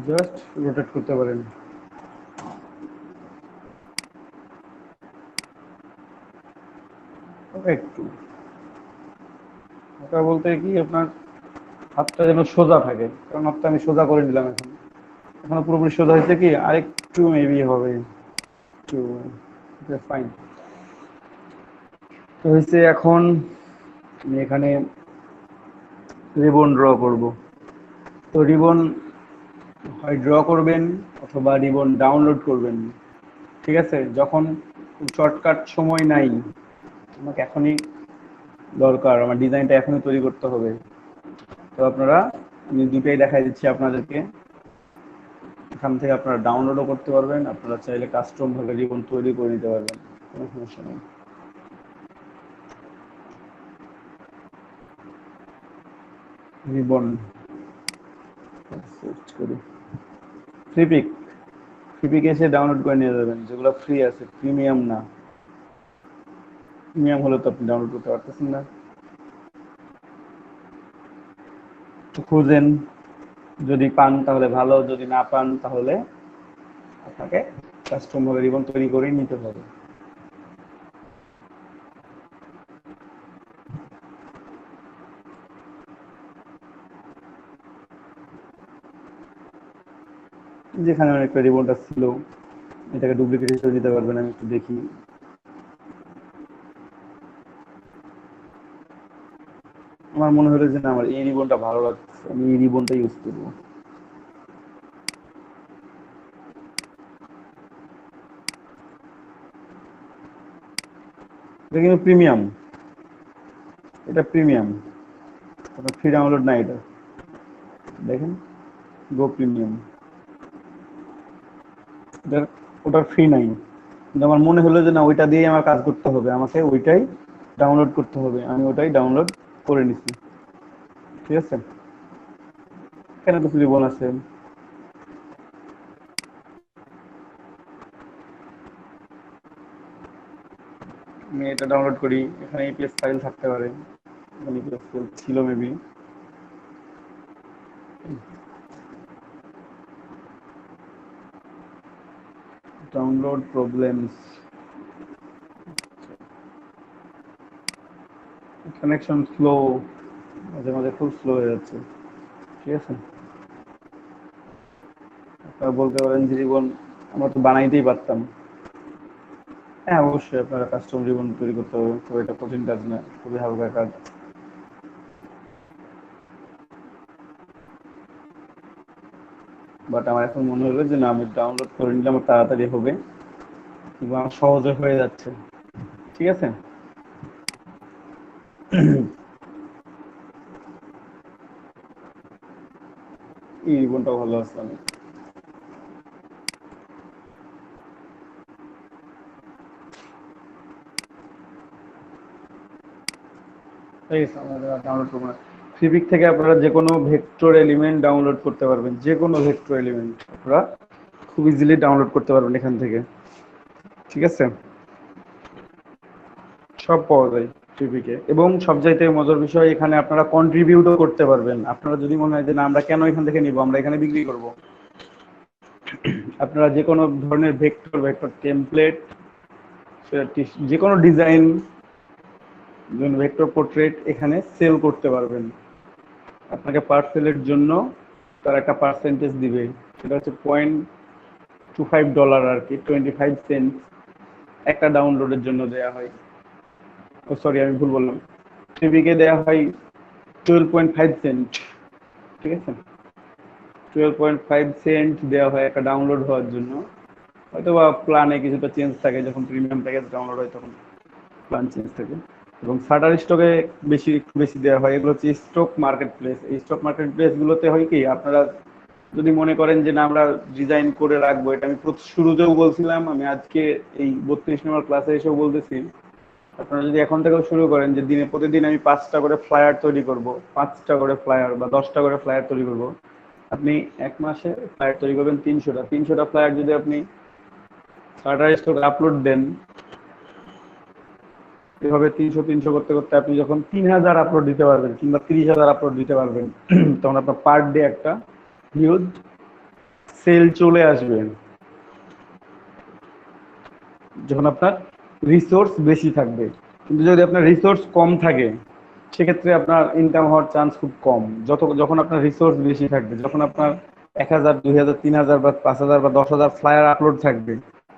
জাস্ট রোটেট করতে পারেন, একটু ওটা বলতে কি আপনার হাতটা যেন সোজা থাকে, কারণ হাতটা আমি সোজা করে নিলাম, এখন এখনো পুরোপুরি সোজা হয়েছে কি, আরেকটু মেবি হবে একটু, ফাইন তো হয়েছে। এখন আমি এখানে রিবন ড্র করব, তো রিবন হয় ড্র করবেন অথবা রিবন ডাউনলোড করবেন। ঠিক আছে, যখন শর্টকাট সময় নাই, আমাকে এখনই দরকার, আমার ডিজাইনটা এখনই তৈরি করতে হবে, তো আপনারা, আমি দুটাই দেখাই দিচ্ছি আপনাদেরকে। এখান থেকে আপনারা ডাউনলোডও করতে পারবেন, আপনারা চাইলে কাস্টম ভাবে রিবন তৈরি করে নিতে পারবেন, কোনো সমস্যা নেই। রিবন সার্চ করি, ফ্লিপিক, ফ্লিপিক এসে ডাউনলোড করে নিয়ে যাবেন, যেগুলো ফ্রি আছে, প্রিমিয়াম না। প্রিমিয়াম হলে তো আপনি ডাউনলোড করতে পারতেছেন না। তো খুঁজেন, যদি পান তাহলে ভালো, যদি না পান তাহলে আপনাকে কাস্টম ভাবে রিবন তৈরি করেই নিতে হবে। যেখানে অনেকটা রিবনটা ছিল, এটাকে ডুপ্লিকেট হিসেবে দিতে পারবেন, আমি একটু দেখি। আমার মনে হলো যে না, আমার এই রিবনটা ভালো লাগছে, আমি এই রিবনটা ইউজ করবো। এটা কিন্তু প্রিমিয়াম, এটা প্রিমিয়াম, ফ্রি ডাউনলোড না এটা, দেখেন, গো প্রিমিয়াম, ওটার ফ্রি নাই, কিন্তু আমার মনে হলো যে না, ওইটা দিয়ে আমার কাজ করতে হবে, আমাকে ওইটাই ডাউনলোড করতে হবে, আমি ওটাই ডাউনলোড করে নিছি। ঠিক আছে, এখানে তো ফ্রিবন আছে। আমি এটা ডাউনলোড করি, এখানে ইপিএস ফাইল থাকতে পারে, এখানে ইপিএস ফাইল ছিল maybe. Download problems, connection slow, মাঝে মাঝে খুব স্লো হয়ে যাচ্ছে। ঠিক আছে, আপনারা বলতে পারেন যে রিবন আমরা তো বানাইতেই পারতাম। হ্যাঁ অবশ্যই আপনারা কাস্টম রিবন তৈরি করতে হবে, তো এটা কঠিন কাজ না, খুবই হালকা কাজ। বাট আমার এখন মনে হলো যে না, আমি ডাউনলোড করে নিলে আমার তাড়াতাড়ি হবে এবং আমার সহজে হয়ে যাচ্ছে। ঠিক আছে, এই রিবনটাও ভালো আছে। আমি ঠিক আছে, আমরা ডাউনলোড করবো না। ফিবিক থেকে আপনারা যে কোনো ভেক্টর এলিমেন্ট ডাউনলোড করতে পারবেন, যে কোনো ভেক্টর এলিমেন্ট আপনারা খুব ইজিলি ডাউনলোড করতে পারবেন এখান থেকে। ঠিক আছে, সব পাওয়া যায় ফিবিকে। এবং সবচাইতে মজার বিষয়, এখানে আপনারা কন্ট্রিবিউটও করতে পারবেন। আপনারা যদি মনে হয় যে না আমরা কেন এখান থেকে নিব, আমরা এখানে বিক্রি করব, আপনারা যে কোনো ধরনের ভেক্টর, ভেক্টর টেমপ্লেট, যে কোনো ডিজাইন, ভেক্টর পোর্ট্রেট এখানে সেল করতে পারবেন। আপনাকে পার সেলের জন্য তার একটা পার্সেন্টেজ দিবে, সেটা হচ্ছে $0.25 আর কি, 25 সেন্ট একটা ডাউনলোডের জন্য দেয়া হয়। ও সরি, আমি ভুল বললাম, ফিবিকে দেয়া হয় 12.5 সেন্ট। ঠিক আছে, 12.5 সেন্ট দেওয়া হয় একটা ডাউনলোড হওয়ার জন্য। হয়তো বা প্ল্যানে কিছুটা চেঞ্জ থাকে, যখন প্রিমিয়াম প্যাকেজ ডাউনলোড হয় তখন প্ল্যান চেঞ্জ থাকে। এবং শাটার স্টকে একটু বেশি দেওয়া হয়। এগুলো হচ্ছে স্টক মার্কেট প্লেস। এই স্টক মার্কেট প্লেসগুলোতে হয় কি, আপনারা যদি মনে করেন যে না আমরা ডিজাইন করে রাখবো, এটা আমি শুরুতেও বলছিলাম, আমি আজকে এই 32 নম্বর ক্লাসে এসেও বলতেছি, আপনারা যদি এখন থেকেও শুরু করেন যে দিনে প্রতিদিন আমি 5টা করে ফ্লায়ার তৈরি করব, 5টা করে ফ্লায়ার বা 10টা করে ফ্লায়ার তৈরি করব, আপনি এক মাসে ফ্লায়ার তৈরি করবেন 300টা ফ্লায়ার। যদি আপনি শাটার স্টকে আপলোড দেন, এভাবে 300 করতে করতে আপনি যখন 3000 আপলোড দিতে পারবেন কিংবা 30,000 আপলোড দিতে পারবেন, তখন আপনার পার ডে একটা হিউজ সেল চলে আসবে। যখন আপনার রিসোর্স বেশি থাকবে। কিন্তু যদি আপনার রিসোর্স কম থাকে, সেক্ষেত্রে আপনার ইনকাম হওয়ার চান্স খুব কম। যখন আপনার রিসোর্স বেশি থাকবে, যখন আপনার 1000, 2000, 3000 বা 5000 বা 10,000 ফ্লায়ার আপলোড থাকবে,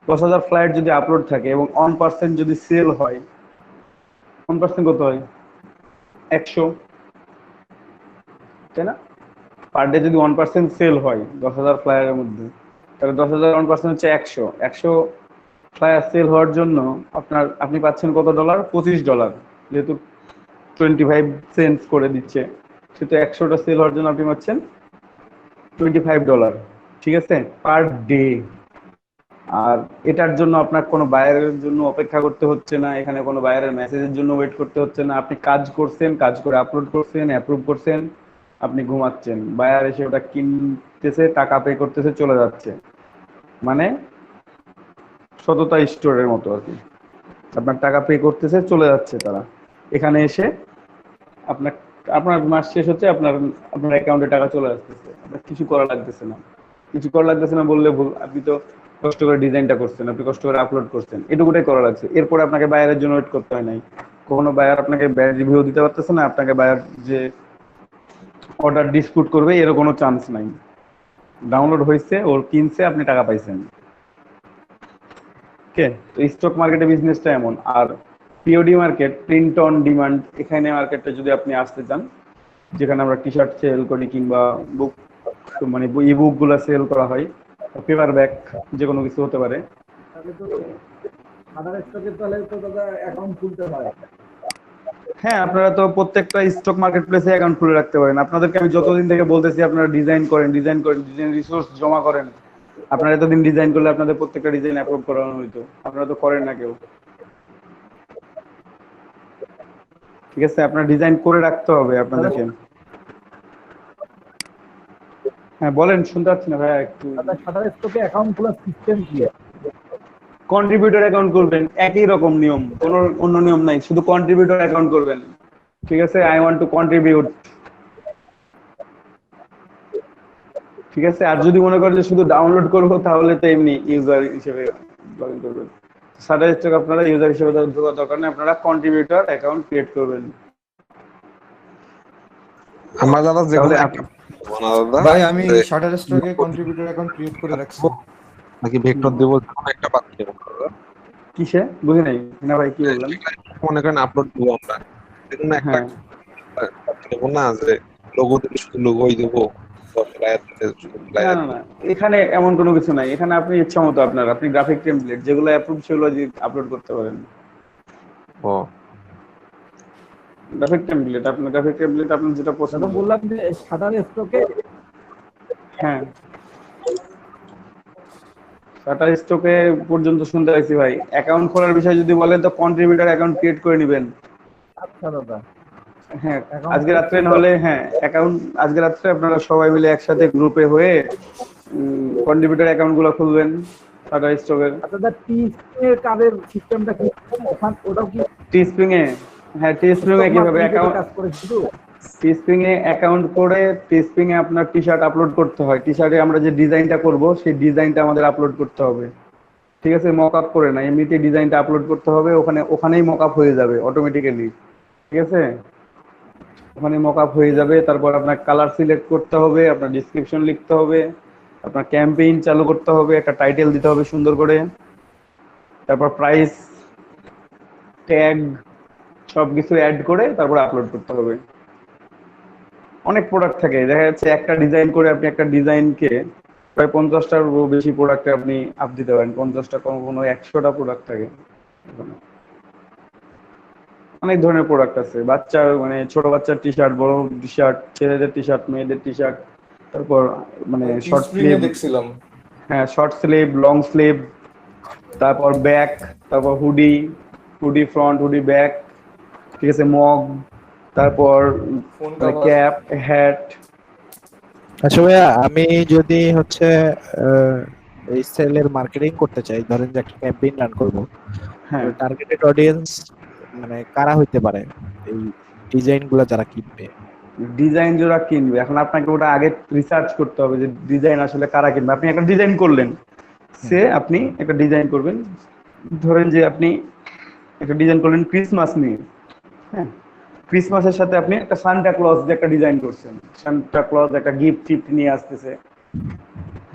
10,000 ফ্লায়ার যদি আপলোড থাকে এবং 1% যদি সেল হয়, 1% কত হয়? 100, তাই না? পার ডে যদি 1% সেল হয় 10,000 ফ্লায়ারের মধ্যে, তাহলে 10,000 1% হচ্ছে 100। 100 ফ্লায়ার সেল হওয়ার জন্য আপনি পাচ্ছেন কত ডলার? $25। যেহেতু 25 সেন্ট করে দিচ্ছে, সেহেতু 100টা সেল হওয়ার জন্য আপনি পাচ্ছেন $25। ঠিক আছে, পার ডে। আর এটার জন্য আপনার কোনো বায়ারের জন্য অপেক্ষা করতে হচ্ছে না, এখানে কোনো বায়ারের মেসেজের জন্য ওয়েট করতে হচ্ছে না। আপনি কাজ করছেন, কাজ করে আপলোড করছেন, অ্যাপ্রুভ করছেন, আপনি ঘুমাচ্ছেন, বায়ার এসে ওটা কিনতেছে, টাকা পে করতেছে, চলে যাচ্ছে। মানে সততা স্টোরের মতো আর কি। আপনার টাকা পে করতেছে, চলে যাচ্ছে তারা। এখানে এসে আপনার আপনার মাস শেষ হচ্ছে, আপনার অ্যাকাউন্টে টাকা চলে আসতেছে, আপনার কিছু করা লাগতেছে না। কিছু করা লাগতেছে না বললে ভুল, আপনি তো কষ্ট করে ডিজাইনটা করছেন, আপনি কষ্ট করে আপলোড করছেন, এটুকুটাই করা লাগছে। এরপরে আপনাকে বায়ারের জন্য ওয়েট করতে হয় নাই। কোনো বায়ার আপনাকে বায়ার রিভিউ দিতে পারতেছে না, আপনাকে বায়ার যে অর্ডার ডিসপুট করবে এর কোনো চান্স নাই। ডাউনলোড হয়েছে, ওর কিনছে, আপনি টাকা পাইছেন। ওকে, তো স্টক মার্কেটে বিজনেসটা এমন। আর POD market, print on demand, এখানে মার্কেটে যদি আপনি আসতে চান, যেখানে আমরা টি শার্ট সেল করি কিংবা বুক, মানে ই বুক গুলা সেল করা হয়, পেপার ব্যাগ, যে কোনো কিছু হতে পারে। হ্যাঁ, আপনারা তো প্রত্যেকটা স্টক মার্কেট প্লেসে অ্যাকাউন্ট খুলে রাখতে পারেন। আপনাদেরকে আমি যতদিন থেকে বলতেছি আপনারা ডিজাইন করেন, ডিজাইন রিসোর্স জমা করেন। আপনারা এতদিন ডিজাইন করলে আপনাদের প্রত্যেকটা ডিজাইন অ্যাপ্রুভ করানো হইতো, আপনারা তো করেন না কেউ। ঠিক আছে, আপনার ডিজাইন করে রাখতে হবে আপনাদেরকে। হ্যাঁ বলেন, শুনতে পাচ্ছি না ভাইয়া একটু। শাটার স্টকে অ্যাকাউন্ট খোলার সিস্টেম কি? কন্ট্রিবিউটর অ্যাকাউন্ট করবেন, একই রকম নিয়ম, কোনো অন্য নিয়ম নাই, শুধু কন্ট্রিবিউটর অ্যাকাউন্ট করবেন। ঠিক আছে, আই ওয়ান্ট টু কন্ট্রিবিউট। ঠিক আছে, আর যদি মনে করেন যে শুধু ডাউনলোড করবো তাহলে তো এমনি ইউজার হিসেবে লগ ইন করবেন। শাটার স্টক আপনারা ইউজার হিসেবে ঢোকার দরকার নেই, আপনারা কন্ট্রিবিউটর অ্যাকাউন্ট ক্রিয়েট করবেন। আমরা দাদা যে কোনো তাহলে একটা দাদা ভাই আমি শাটার স্টকে কন্ট্রিবিউটর অ্যাকাউন্ট ক্রিয়েট করে রাখছি। নাকি ভেক্টর দেব, যে কোনো একটা বাদ দেব দাদা। কিসে বুঝি নাই না ভাই, কি বললেন? মনে করেন আপলোড দেবো আমরা, যে কোনো একটা হ্যাঁ দেবো না, যে লোগো দিলে শুধু লোগোই দেবো, না না না, এখানে এমন কোনো কিছু নাই। এখানে আপনি ইচ্ছা মতো আপনি গ্রাফিক টেমপ্লেট যেগুলো অ্যাপ্রুভ সেগুলো আপলোড করতে পারেন। ও গ্রাফিক টেমপ্লেট আপনার যেটা পছন্দ। এখন বললাম যে শাটার স্টকে হ্যাঁ, টাটা স্টকে পর্যন্ত শুনতে পাইছি ভাই। অ্যাকাউন্ট খোলার বিষয় যদি বলেন তো কন্ট্রিবিউটর অ্যাকাউন্ট ক্রিয়েট করে নেবেন। আচ্ছা দাদা, হ্যাঁ আজকে রাত্রে নাহলে, হ্যাঁ অ্যাকাউন্ট আজকে রাত্রে আপনারা সবাই মিলে একসাথে গ্রুপে হয়ে কন্ট্রিবিউটর অ্যাকাউন্ট গুলো খুলবেন টাটা স্টকের। আচ্ছা দাদা, টি এর কার্ডের সিস্টেমটা কি? ওটাও কি টিস্প্রিং এ? হ্যাঁ টিস্প্রিং এ কিভাবে অ্যাকাউন্ট, কাজ করে শুধু? টিস্প্রিং এ অ্যাকাউন্ট করে টিস্প্রিং এ আপনার টি শার্ট আপলোড করতে হয়। টি শার্টে আমরা যে ডিজাইনটা করব সেই ডিজাইনটা আমাদের আপলোড করতে হবে। ঠিক আছে, মক আপ করে না, এমনিতে ডিজাইনটা আপলোড করতে হবে। ওখানেই মক আপ হয়ে যাবে অটোমেটিক্যালি। ঠিক আছে, ওখানে মক আপ হয়ে যাবে। তারপর আপনার কালার সিলেক্ট করতে হবে, আপনার ডিসক্রিপশন লিখতে হবে, আপনার ক্যাম্পেইন চালু করতে হবে, একটা টাইটেল দিতে হবে সুন্দর করে, তারপর প্রাইস, ট্যাগ সবকিছু অ্যাড করে তারপর আপলোড করতে হবে। অনেক প্রোডাক্ট থাকে, দেখা যাচ্ছে একটা ডিজাইন করে আপনি একটা ডিজাইনকে প্রায় 50টার বেশি প্রোডাক্টে আপনি আপ দিতে পারেন। 50টা কোনো 100টা প্রোডাক্ট থাকে। অনেক ধরনের প্রোডাক্ট আছে, বাচ্চার মানে ছোট বাচ্চার টি শার্ট, বড় টি শার্ট, ছেলেদের টি শার্ট, মেয়েদের টি শার্ট, তারপর মানে শর্ট স্লিভ, দেখছিলাম। হ্যাঁ শর্ট স্লিভ, লং স্লিভ, তারপর ব্যাক, তারপর হুডি ফ্রন্ট, হুডি ব্যাক, ঠিক আছে, মগ, তারপর ক্যাপ, হ্যাট। আচ্ছা ভাইয়া, আমি যদি হচ্ছে এই সেলের মার্কেটিং করতে চাই, ধরেন যে একটা ক্যাম্পেইন রান করব, হ্যাঁ টার্গেটেড অডিয়েন্স মানে কারা হইতে পারে এই ডিজাইনগুলো যারা কিনবে? ডিজাইন যারা কিনবে, এখন আপনাকে ওটা আগে রিসার্চ করতে হবে যে ডিজাইন আসলে কারা কিনবে। আপনি একটা ডিজাইন করলেন, আপনি একটা ডিজাইন করবেন, ধরেন যে আপনি একটা ডিজাইন করলেন ক্রিসমাস নিয়ে। হ্যাঁ, ক্রিসমাসের সাথে আপনি একটা সান্টা ক্লজ যে একটা ডিজাইন করছেন, সান্টা ক্লজ একটা গিফট নিয়ে আসতেছে।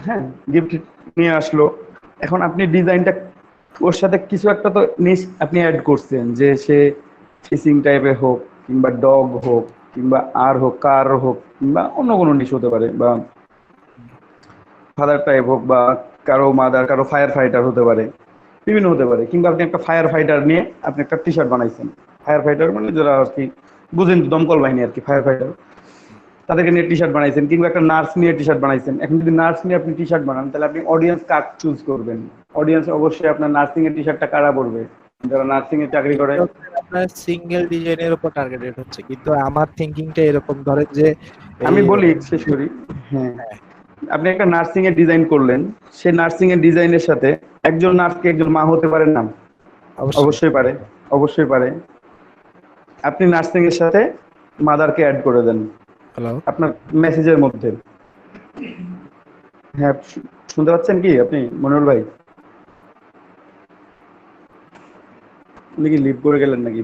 হ্যাঁ, গিফট নিয়ে আসলো, এখন আপনি ডিজাইনটা ওর সাথে কিছু একটা তো আপনি অ্যাড করছেন, যে সে ফিশিং টাইপের হোক, কিংবা ডগ হোক, কিংবা আর হোক, কার হোক, কিংবা অন্য কোনো নিশ হতে পারে, বা ফাদার টাইপ হোক, বা কারো মাদার, কারো ফায়ার ফাইটার হতে পারে, বিভিন্ন হতে পারে। কিংবা আপনি একটা ফায়ার ফাইটার নিয়ে আপনি একটা টি শার্ট বানাইছেন। ফায়ার ফাইটার মানে যারা আর কি বুঝেন, দমকল বাহিনী আর কি, ফায়ার ফাইটার, তাদেরকে নিয়ে টি শার্ট বানাইছেন। কিংবা একটা নার্স নিয়ে টি শার্ট বানাইছেন। এখন যদি নার্স নিয়ে আপনি টি শার্ট বানান, তাহলে আপনি অডিয়েন্স কার চুজ করবেন? অডিয়েন্স অবশ্যই আপনার নার্সিং এর টি শার্টটা কারা পরবে? যারা নার্সিং এ চাকরি করে। আপনার সিঙ্গেল ডিজাইনের উপর টার্গেটেড হচ্ছে, কিন্তু আমার থিংকিংটা এরকম, ধরেন যে আমি বলি শেষ করি। হ্যাঁ, আপনি একটা নার্সিং এর ডিজাইন করলেন, সেই নার্সিং এর ডিজাইনের সাথে একজন নার্সকে একজন মা হতে পারে না? অবশ্যই পারে, অবশ্যই পারে। আপনি নার্সিং এর সাথে মাদারকে অ্যাড করে দেন আপনার মেসেজের মধ্যে। হ্যাঁ, শুনতে পাচ্ছেন কি আপনি মনিরুল ভাই? আপনি কি লিভ করে গেলেন নাকি?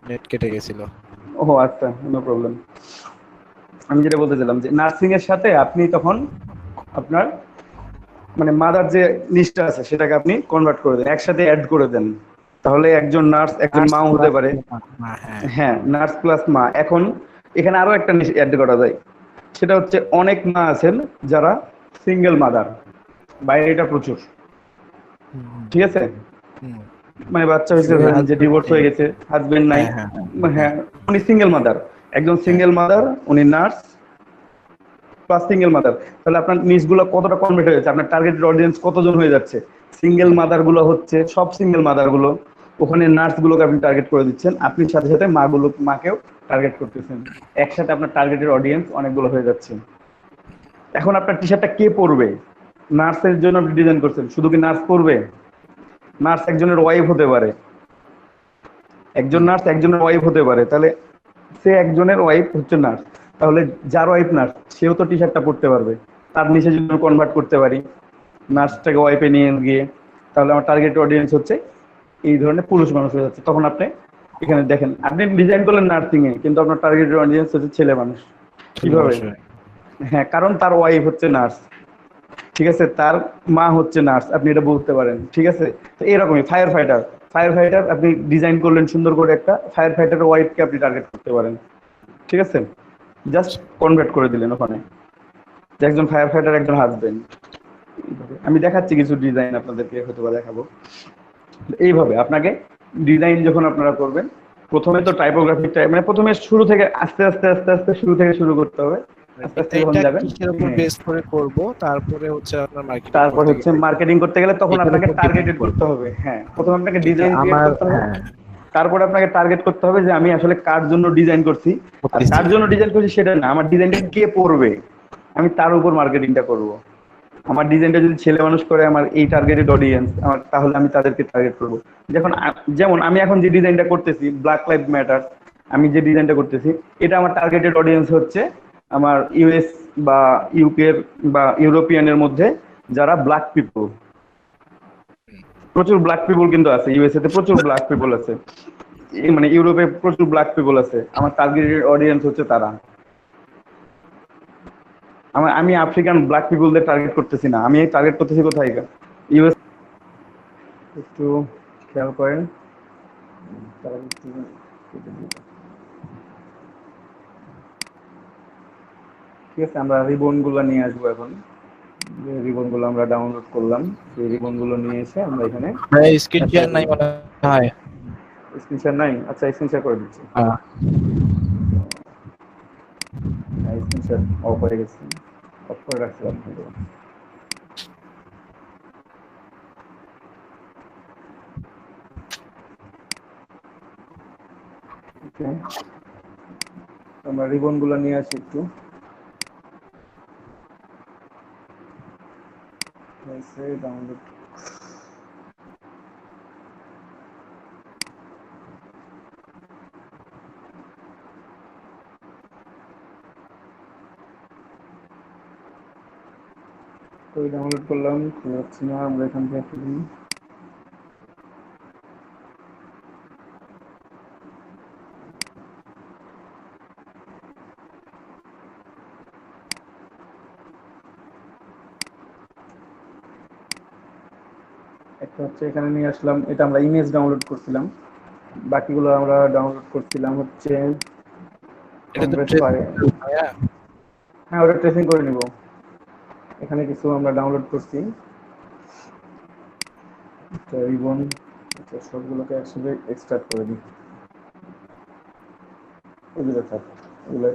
নেট কেটে গেছিল। ও আচ্ছা, নো প্রবলেম। আমি যেটা বলতেছিলাম যে নার্সিং এর সাথে আপনি তখন আপনার মানে মাদার যে নিচটা আছে সেটাকে আপনি কনভার্ট করে দেন, একসাথে অ্যাড করে দেন। তাহলে একজন নার্স একজন মাও হতে পারে। হ্যাঁ, নার্স প্লাস মা। এখন এখানে আরো একটা অ্যাড করা যায়, সেটা হচ্ছে অনেক মা আছেন যারা সিঙ্গেল মাদার, বাইরে এটা প্রচুর। ঠিক আছে, মানে বাচ্চা হয়েছে, যে ডিভোর্স হয়ে গেছে, হাজবেন্ড নাই। হ্যাঁ, উনি সিঙ্গেল মাদার, একজন সিঙ্গেল মাদার, উনি নার্স প্লাস সিঙ্গেল মাদার। তাহলে আপনার নিচগুলো কতটা কনভার্ট হয়ে যাচ্ছে, আপনার টার্গেটেড অডিয়েন্স কতজন হয়ে যাচ্ছে? সিঙ্গেল মাদার গুলো হচ্ছে সব সিঙ্গেল মাদার গুলো, ওখানে নার্স গুলোকে আপনি টার্গেট করে দিচ্ছেন, আপনি সাথে সাথে মাকেও টার্গেট করতেছেন, একসাথে আপনার টার্গেটের অডিয়েন্স অনেকগুলো হয়ে যাচ্ছে। এখন আপনার টি শার্টটা কে পরবে? নার্সের জন্য আপনি ডিজাইন করছেন, শুধু কি নার্স পরবে? নার্স একজনের ওয়াইফ হতে পারে, একজন নার্স একজনের ওয়াইফ হতে পারে, তাহলে সে একজনের ওয়াইফ হচ্ছে নার্স, তাহলে যার ওয়াইফ নার্স সেও তো টি শার্টটা পরতে পারবে, তার নিচে যদি কনভার্ট করতে পারি নার্সটাকে ওয়াইফে নিয়ে গিয়ে, তাহলে আমার টার্গেট অডিয়েন্স হচ্ছে এই ধরনের পুরুষ মানুষ হয়ে যাচ্ছে। তখন আপনি এখানে দেখেন, আপনি ডিজাইন করলেন নার্সিং এ, কিন্তু আপনার টার্গেট অডিয়েন্স হচ্ছে ছেলে মানুষ। কিভাবে? হ্যাঁ, কারণ তার ওয়াইফ হচ্ছে নার্স, ঠিক আছে, তার মা হচ্ছে নার্স, আপনি এটা বলতে পারেন, ঠিক আছে। তো এরকমই ফায়ার ফাইটার, আপনি ডিজাইন করলেন সুন্দর করে, একটা ফায়ার ফাইটারের ওয়াইফকে আপনি টার্গেট করতে পারেন, ঠিক আছে, জাস্ট কনভার্ট করে দিলেন ওখানে যে একজন ফায়ার ফাইটার একজন হাজবেন্ড। আমি দেখাচ্ছি কিছু ডিজাইন আপনাদেরকে, হয়তো বা দেখাবো। এইভাবে আপনাকে ডিজাইন যখন আপনারা করবেন, প্রথমে তো টাইপোগ্রাফিক মানে প্রথমে শুরু থেকে আস্তে আস্তে আস্তে আস্তে শুরু থেকে শুরু করতে হবে, আস্তে আস্তে যখন এটা যাবেন, কিসের উপর হ্যাঁ, বেস করে করব, তারপরে হচ্ছে আপনার মার্কেটিং তারপর করতে হচ্ছে গেলে মার্কেটিং করতে গেলে তখন এটার আপনাকে উপর টার্গেটেড depend করতে করবে। হবে। হ্যাঁ, প্রথমে আপনাকে কিন্তু ডিজাইন ক্রিয়েট আমার করতে হবে, হ্যাঁ তারপরে আপনাকে টার্গেট করতে হবে যে আমি আসলে কার জন্য ডিজাইন করছি, আর করতেছি। কার জন্য ডিজাইন করছি সেটা না, আমার ডিজাইনটা কে পড়বে, আমি তার উপর মার্কেটিংটা করব। আমার ডিজাইনটা যদি ছেলে মানুষ করে আমার এই টার্গেটেড অডিয়েন্স আমার, তাহলে আমি তাদেরকে টার্গেট করব। যেমন আমি এখন যে ডিজাইনটা করতেছি ব্ল্যাক লাইভ ম্যাটার, আমি যে ডিজাইনটা করতেছি এটা আমার টার্গেটেড অডিয়েন্স হচ্ছে আমার ইউএস বা ইউকে বা ইউরোপিয়ানের মধ্যে যারা ব্ল্যাক পিপল, প্রচুর ব্ল্যাক পিপল কিন্তু আছে, ইউএসএ তে প্রচুর ব্ল্যাক পিপল আছে, মানে ইউরোপে প্রচুর ব্ল্যাক পিপল আছে, আমার টার্গেটেড অডিয়েন্স হচ্ছে তারা। আমি আফ্রিকান ব্ল্যাক পিপলদের টার্গেট করতেছি না, আমি টার্গেট করতেছি কোথায়, ইউএস। একটু খেয়াল করেন, ঠিক আছে, আমরা রিবন গুলো নিয়ে আসবো এখন, যে রিবন গুলো আমরা ডাউনলোড করলাম, সেই রিবন গুলো নিয়ে এসে আমরা এখানে ভাই স্ক্রিন শেয়ার নাই মনে হয়। স্ক্রিনশট নাই, আচ্ছা স্ক্রিনশট করে দিচ্ছি, হ্যাঁ স্ক্রিনশট অফ হয়ে গেছে, অফ করে রাখছিলাম হয়তো। ওকে, আমরা রিবন গুলো নিয়ে আসি একটু, ডাউনলোড। তো ডাউনলোড করলাম, খুঁজে পাচ্ছি না, আমরা এখান থেকে খুলি। একটা হচ্ছে এখানে নিয়ে আসলাম, এটা আমরা ইমেজ ডাউনলোড করছিলাম, বাকিগুলো আমরা ডাউনলোড করছিলাম হচ্ছে এটা তো কমপ্রেস ট্রেস ফাইল। ভাইয়া। হ্যাঁ, ওটা ট্রেসিং করে নিব, এখানে কিছু আমরা ডাউনলোড করছি, রিবন, সবগুলোকে একসাথে এক্সট্রাক্ট করে দিই, ওগুলো থাক, ওগুলো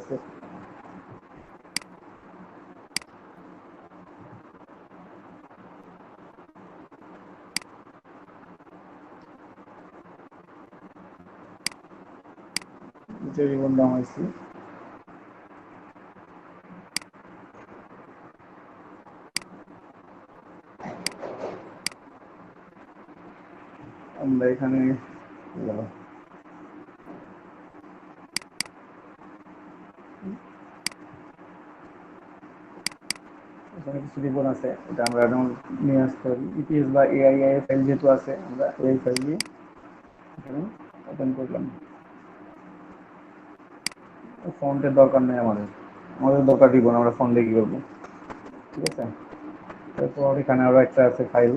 যে রিবন ডাউন হয়েছি। আমরা এখানে এখানে কিছু রিবন আছে, এটা আমরা এখন নিয়ে আসতে পারি, ইপিএস বা এআই ফাইল যেহেতু আছে, আমরা এই ফাইল দিয়ে এখানে ওপেন করলাম। ফন্টের দরকার নেই আমাদের, আমাদের দরকার রিবন, আমরা ফন্ট দিয়ে কি করবো, ঠিক আছে। তারপর এখানে আরো একটা আছে ফাইল,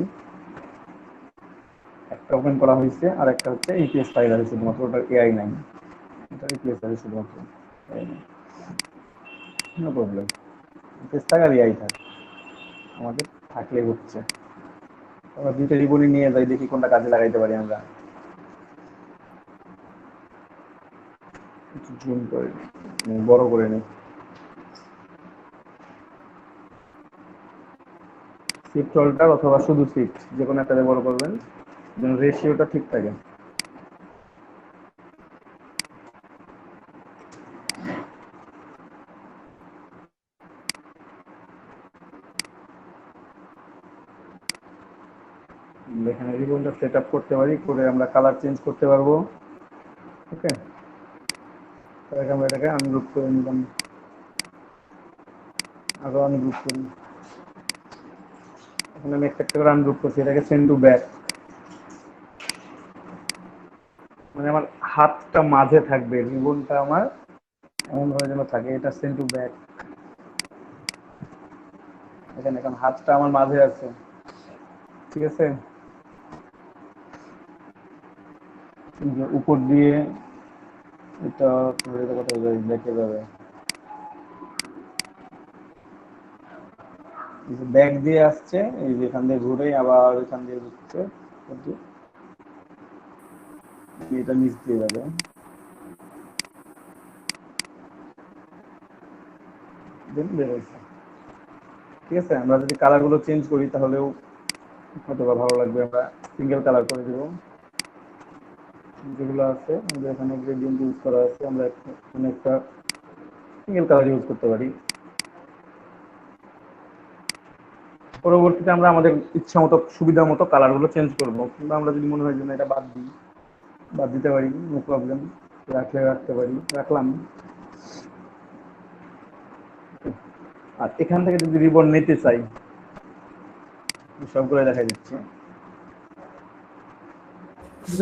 একটা ওপেন করা হয়েছে আর একটা হচ্ছে ইপিএস ফাইল আছে শুধুমাত্র, ওটা এআই নাই, এটা ইপিএস আছে শুধুমাত্র, নো প্রবলেম, ইপিএস থাক আর এআই থাক, আমাদের থাকলেই হচ্ছে। আমরা দুইটা রিবনই নিয়ে যাই, দেখি কোনটা কাজে লাগাইতে পারি আমরা। একটু জুম করে বড় করে নিই, শিফট অল্টার অথবা শুধু শিফট, যে কোনো একটা বড় করবেন যেন রেশিওটা ঠিক থাকে। সেট আপ করতে পারি, করে আমরা কালার চেঞ্জ করতে পারবো। ওকে, তাহলে আমরা এটাকে আনগ্রুপ করে নিলাম, আরো আনগ্রুপ করি। এখন আমি একটা করে আনগ্রুপ করছি, এটাকে সেন্ড টু ব্যাক, মানে আমার হাতটা মাঝে থাকবে, রিবনটা আমার এমন ভাবে যেন থাকে, এটা সেন্ড টু ব্যাক। এখানে এখন হাতটা আমার মাঝে আছে, ঠিক আছে। উপর দিয়ে এটা কোথাও দেখে যাবে, ব্যাক দিয়ে আসছে, এই যে এখান দিয়ে ঘুরে আবার এখান দিয়ে ঘুরছে, এটা নিচ দিয়ে যাবে। ঠিক আছে, আমরা যদি কালার গুলো চেঞ্জ করি তাহলেও হয়তো ভালো লাগবে। আমরা সিঙ্গেল কালার করে দেবো, যেগুলো আছে আমাদের এখানে গ্রেডিয়েন্ট ইউজ করা আছে, আমরা এখানে একটা সিঙ্গেল কালার ইউজ করতে পারি। পরবর্তীতে আমরা আমাদের ইচ্ছা মতো সুবিধা মতো কালার গুলো চেঞ্জ করবো, কিংবা আমরা যদি মনে হয় যে এটা বাদ দিই, বাদ দিতে পারি, নো প্রবলেম, রাখলে রাখতে পারি, রাখলাম। আর এখান থেকে যদি রিবন নিতে চাই, সবগুলো দেখা দিচ্ছে,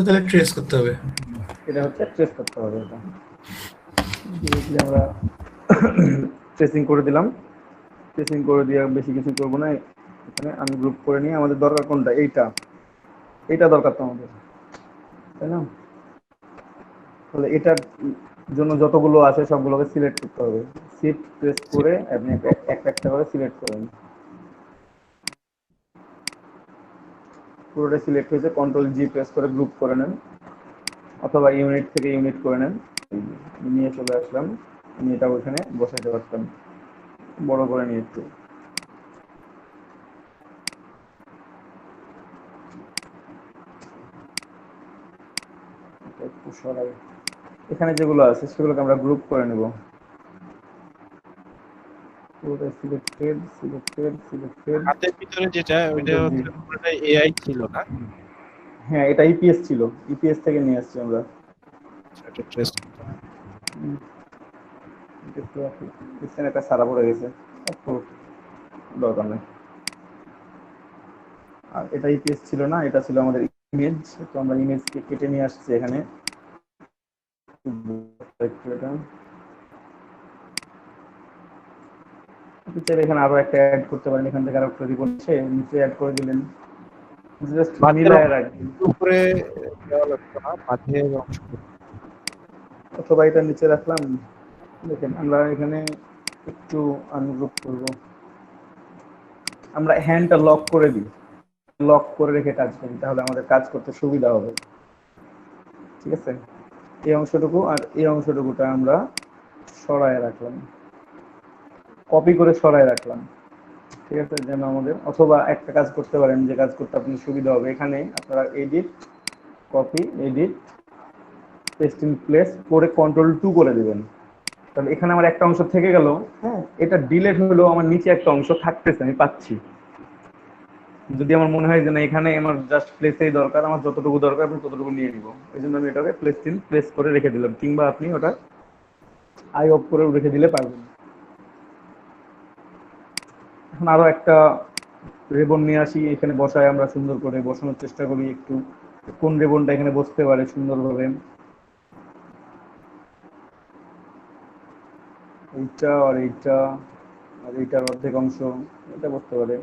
তাহলে ট্রেস করতে হবে। এটা হচ্ছে ট্রেস করতে হবে। এটা আমরা ট্রেসিং করে দিলাম, ট্রেসিং করে দিয়ে বেশি কিছু করবো না, এখানে আনগ্রুপ করে নিয়ে আমাদের দরকার কোনটা, এইটা, এইটা দরকার তো আমাদের, তাই না? তাহলে এটার জন্য যতগুলো আছে সবগুলোকে সিলেক্ট করতে হবে, শিফট প্রেস করে আপনি একটা একটা করে সিলেক্ট করেন। পুরোটা সিলেক্ট হয়েছে, কন্ট্রোল জি প্রেস করে গ্রুপ করে নেন, অথবা ইউনিট থেকে ইউনিট করে নেন। নিয়ে চলে আসলাম, আমি এটা ওইখানে বসাইতে পারতাম, বড় করে নিয়ে একটু। একটু সরাই, এখানে যেগুলো আছে সেগুলোকে আমরা গ্রুপ করে নেব। পুরোটা সিলেক্টেড সিলেক্টেড সিলেক্টেড। হাতের ভিতরে যেটা ওইটা হচ্ছে পুরোটাই এআই ছিল না? হ্যাঁ, এটা ইপিএস ছিল, ইপিএস থেকে নিয়ে আসছি আমরা। এটা ট্রেস এখানে একটা সারা পড়ে গেছে, দরকার নেই। আর এটা ইপিএস ছিল না, এটা ছিল আমাদের ইমেজ, তো আমরা ইমেজকে কেটে নিয়ে আসছি এখানে। এখানে আরো একটা অ্যাড করতে পারেন, এখান থেকে আরো একটা রিবন নিচে অ্যাড করে দিলেন, জাস্ট মিলায় রাখবেন, উপরে দেওয়া লাগতো না, মাঝের অংশ। অথবা এটা নিচে রাখলাম। দেখেন আমরা এখানে একটু আনগ্রুপ করব, আমরা হ্যান্ডটা লক করে দিই, লক করে রেখে কাজ করি, তাহলে আমাদের কাজ করতে সুবিধা হবে। ঠিক আছে, এই অংশটুকু আর এই অংশটুকুটা আমরা সরায় রাখলাম, কপি করে সরায় রাখলাম। ঠিক আছে, যেন আমাদের, অথবা একটা কাজ করতে পারেন, যে কাজ করতে আপনি সুবিধা হবে, এখানে আপনারা edit, copy, edit, paste in place করে কন্ট্রোল 2 করে দিবেন। তাহলে এখানে আমার একটা অংশ থেকে গেল, হ্যাঁ, এটা ডিলেট হলো, আমার নিচে একটা অংশ থাকতেছে, আমি পাচ্ছি। যদি আমার মনে হয় যে না এখানে আমার জাস্ট প্লেসেই দরকার, আমার যতটুকু দরকার আমি ততটুকু নিয়ে নিব, এই জন্য আমি এটাকে প্লেস করে রেখে দিলাম, কিংবা আপনি ওটা আই অফ করে রেখে দিলে পারবেন। এখন আরো একটা রেবন নিয়ে আসি, এখানে বসায় আমরা সুন্দর করে বসানোর চেষ্টা করি, একটু কোন রেবনটা এখানে বসতে পারে সুন্দরভাবে। এইটা আর এইটা আর এইটার অর্ধেক অংশ এটা বসতে পারে।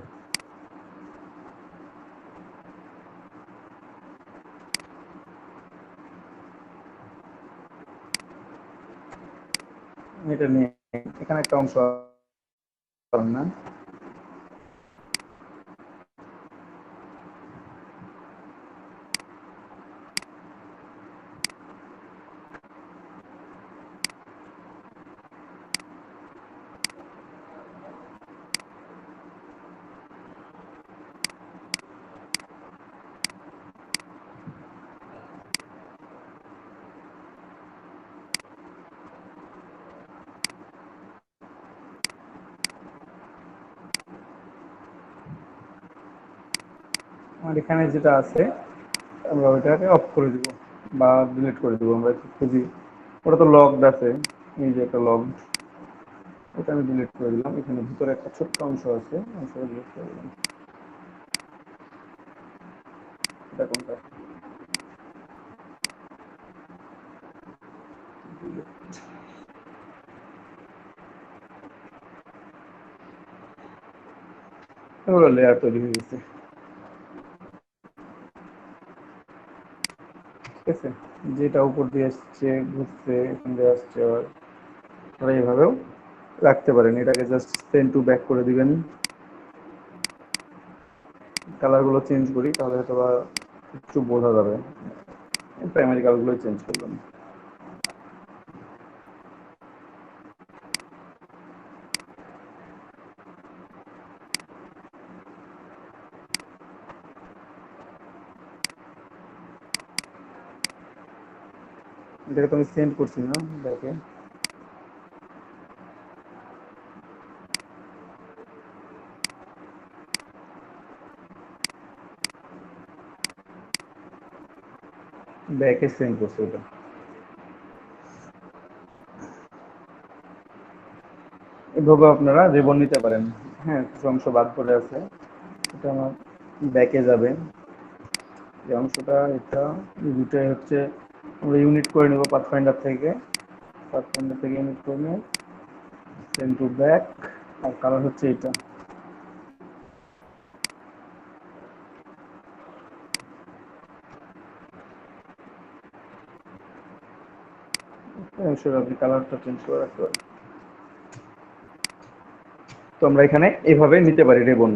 এটা নিয়ে এখানে একটা অংশ না, আমার এখানে যেটা আছে আমরা ওইটাকে অফ করে দিব বা ডিলিট করে দিব। আমরা একটু খুঁজি, ওটা তো লকড আছে, এই যে একটা লকড, ওটা আমি ডিলিট করে দিলাম। এখানে ভিতরে একটা ছোট্ট অংশ আছে, অংশটা ডিলিট করে দিলাম। এটা কোনটা? এগুলো লেয়ার তৈরি হয়ে গেছে, ঠিক আছে। যেটা উপর দিয়ে আসছে ঘুরছে, এখান দিয়ে আসছে, আবার আপনারা এইভাবেও রাখতে পারেন। এটাকে জাস্ট সেন্ড টু ব্যাক করে দিবেন। কালারগুলো চেঞ্জ করি, তাহলে হয়তো বা একটু বোঝা যাবে। প্রাইমারি কালারগুলো চেঞ্জ করলাম। এটাকে তো আমি সেন্ড করছি না ব্যাকে। ব্যাকে সেন্ড করছি ওটা। এভাবে আপনারা রিবন নিতে পারেন। হ্যাঁ, কিছু অংশ বাদ পড়ে আছে, এটা আমার ব্যাকে যাবে। এই অংশটা, এটা দুটাই হচ্ছে আমরা ইউনিট করে নেব পাথফাইন্ডার থেকে। পাথফাইন্ডার থেকে ইউনিট করে নিয়ে সেন্ড টু ব্যাক, আর কালার হচ্ছে এটা। অংশের আপনি কালারটা চেঞ্জ করে রাখতে পারেন। তো আমরা এখানে এভাবে নিতে পারি রিবন,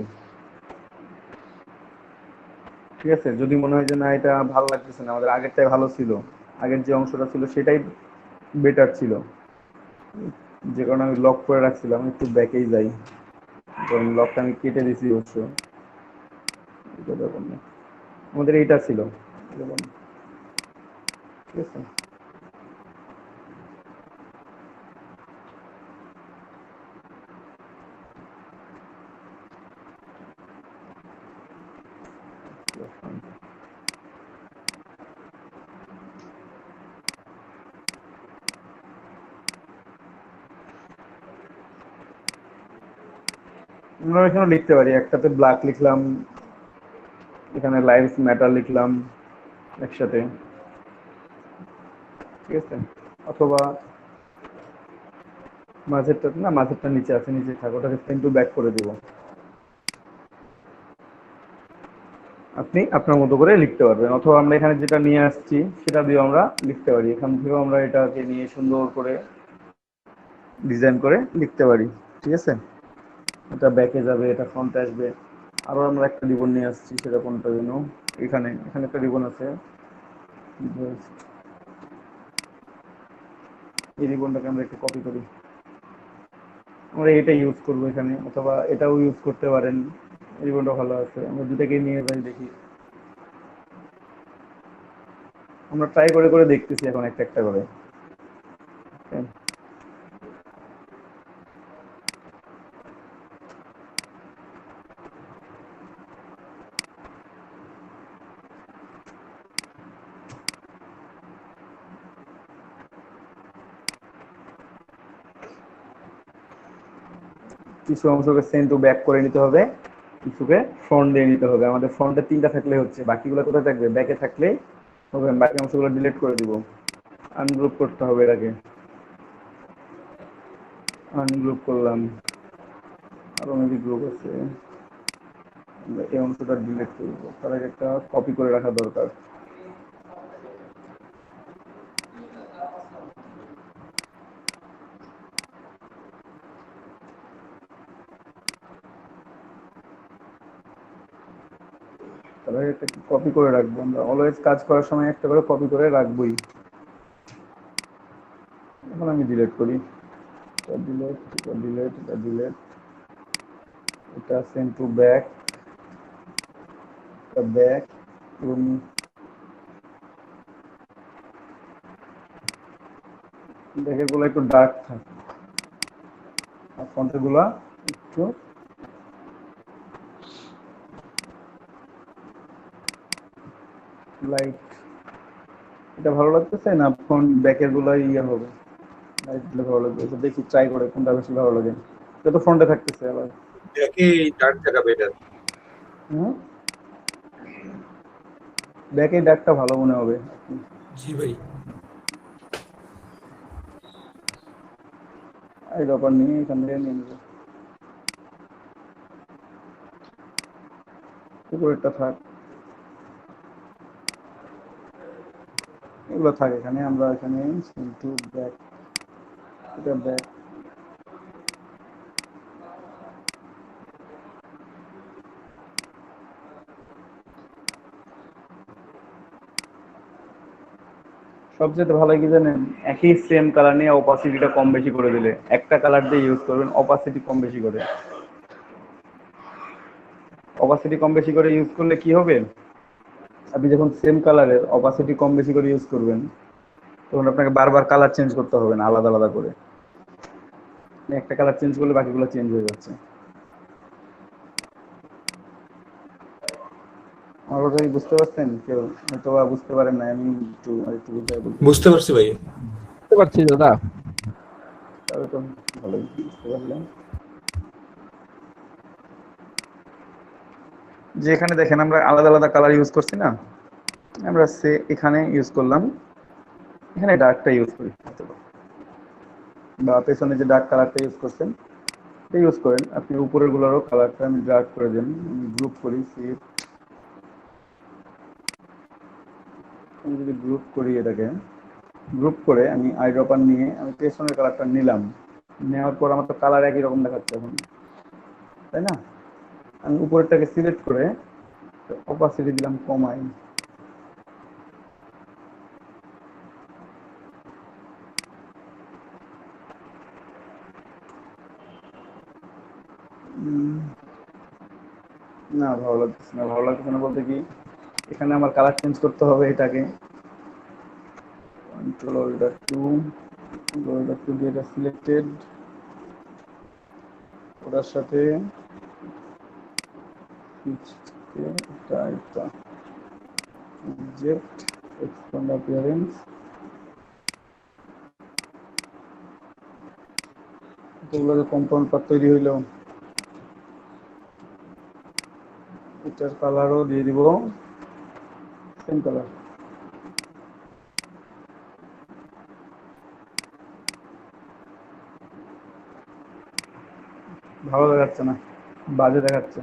ঠিক আছে। যদি মনে হয় যে না, এটা ভালো লাগতেছে না, আমাদের আগেরটাই ভালো ছিল, আগের যে অংশটা ছিল সেটাই বেটার ছিল, যে কারণে আমি লক করে রাখছিলাম, একটু ব্যাকেই যাই। কারণ লকটা আমি কেটে দিছি অবশ্য, এটা দেখুন না, আমাদের এইটা ছিল দেখুন, ঠিক আছে। আমরা এখানে লিখতে পারি, একটাতে ব্ল্যাক লিখলাম, এখানে লাইভস ম্যাটার লিখলাম একসাথে, ঠিক আছে। অথবা মাঝেরটা, না মাঝেরটা নিচে আছে, নিচে থাকো, ওটাকে সেন্ড টু ব্যাক করে দিব। আপনি আপনার মতো করে লিখতে পারবেন, অথবা আমরা এখানে যেটা নিয়ে আসছি সেটা দিয়ে আমরা লিখতে পারি। এখান থেকেও আমরা এটাকে নিয়ে সুন্দর করে ডিজাইন করে লিখতে পারি, ঠিক আছে। এটা ব্যাকে যাবে, এটা ফ্রন্টে আসবে। আরো আমরা একটা রিবন নিয়ে আসছি, সেটা কোনটা যেন, এখানে এখানে একটা রিবন আছে, এই রিবনটাকে আমরা একটু কপি করি, আমরা এটা ইউজ করবো এখানে, অথবা এটাও ইউজ করতে পারেন। রিবনটা ভালো আছে, আমরা দুটাকে নিয়ে যাই দেখি। আমরা ট্রাই করে করে দেখতেছি এখন একটা একটা করে। কিছু অংশকে সেন্ড টু ব্যাক করে নিতে হবে, কিছুকে ফ্রন্ট দিয়ে নিতে হবে। আমাদের ফ্রন্টে তিনটা থাকলে হচ্ছে, বাকিগুলো কোথায় থাকবে? ব্যাকে থাকলেই হবে। বাকি অংশগুলো ডিলিট করে দিব, আনগ্রুপ করতে হবে। এটাকে আনগ্রুপ করলাম, আরো অনেক গ্রুপ আছে, আমরা এই অংশটা ডিলিট করবো, তার আগে একটা কপি করে রাখা দরকার। তার আগে একটা কপি করে রাখবো। আমরা অলওয়েজ কাজ করার সময় একটা করে কপি করে রাখবোই। এখন আমি ডিলিট করি, এটা ডিলিট, এটা ডিলিট, এটা ডিলিট, এটা সেন্ড টু ব্যাক, এটা ব্যাক, এবং ব্যাকের গুলো একটু ডার্ক থাকে, আর ফ্রন্টের গুলা একটু লাইট এটা ভালো লাগতেছে না ফ্রন্ট ব্যাকের গুলাই ইয়ে হবে, লাইট দিলে ভালো লাগবে। এটা দেখি ট্রাই করে কোনটা বেশি ভালো লাগে। এটা তো ফ্রন্টে থাকতেছে আবার। দেখি ডার্ক জায়গা বেটার। হুম, ব্যাকে ডাকটা ভালো মনে হবে। জি ভাই। এই ব্যাপার নিয়ে এখান থেকে নিয়ে নেবো, উপরেরটা থাক, এগুলো থাক এখানে। আমরা এখানে কিন্তু ব্যাক, এটা ব্যাক। সবচেয়ে ভালো কি জানেন, একই সেম কালার নিয়ে অপাসিটিটা কম বেশি করে দিলে, একটা কালার দিয়ে ইউজ করবেন, অপাসিটি কম বেশি করে। অপাসিটি কম বেশি করে ইউজ করলে কি হবে, আপনি যখন সেম কালারের অপাসিটি কম বেশি করে ইউজ করবেন তখন আপনাকে বারবার কালার চেঞ্জ করতে হবে না, আলাদা আলাদা করে। একটা কালার চেঞ্জ করলে বাকিগুলো চেঞ্জ হয়ে যাচ্ছে। আমার কথা কি বুঝতে পারছেন? কেউ হয়তো বা বুঝতে পারেন না, আমি একটু একটু বুঝতে বলতেছি। বুঝতে পারছি ভাই। বুঝতে পারছি দাদা। তাহলে তো ভালোই বুঝতে পারলেন। যে এখানে দেখেন আমরা আলাদা আলাদা কালার ইউজ করছি না, আমরা সে এখানে ইউজ করলাম, এখানে ডার্কটা ইউজ করি, বা পেছনে যে ডার্ক কালারটা ইউজ করছেন এটা ইউজ করেন। আপনি উপরের গুলোরও কালারটা আমি ডার্ক করে দেন, আমি গ্রুপ করি, আমি যদি গ্রুপ করি, এটাকে গ্রুপ করে আমি আইড্রপার নিয়ে আমি পেছনের কালারটা নিলাম, নেওয়ার পর আমার তো কালার একই রকম দেখাচ্ছে এখন, তাই না? আমি উপরেরটাকে সিলেক্ট করে অপাসিটি দিলাম কমাই, না ভালো লাগতেছে না। ভালো লাগতেছে না বলতে কি, এখানে আমার কালার চেঞ্জ করতে হবে, এটাকে কন্ট্রোল অল্টার টু দিয়ে এটা সিলেক্টেড, ওটার সাথে object expand appearance, এগুলো যে কম্পাউন্ড পার্ট তৈরি হইলো, এটার কালারও দিয়ে দিব সেম কালার। ভালো দেখাচ্ছে না, বাজে দেখাচ্ছে।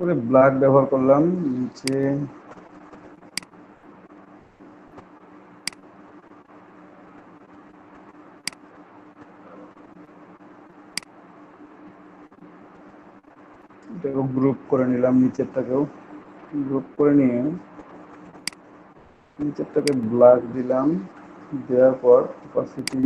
ওরে ব্ল্যাক ব্যবহার করলাম নিচে, এটাকেও গ্রুপ করে নিলাম, নিচেরটাকেও গ্রুপ করে নিয়ে নিচেরটাকে ব্ল্যাক দিলাম, দেওয়ার পর অপাসিটি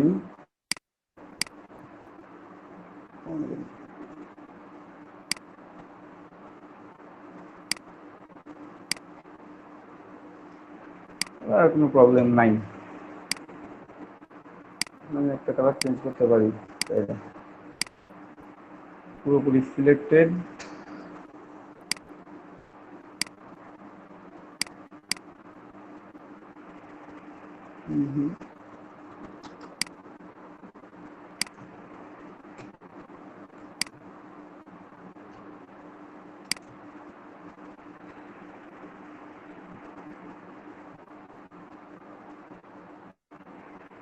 আর কোনো প্রবলেম নাই, আমি একটা কালার চেঞ্জ করতে পারি। পুরোপুরি সিলেক্টেড,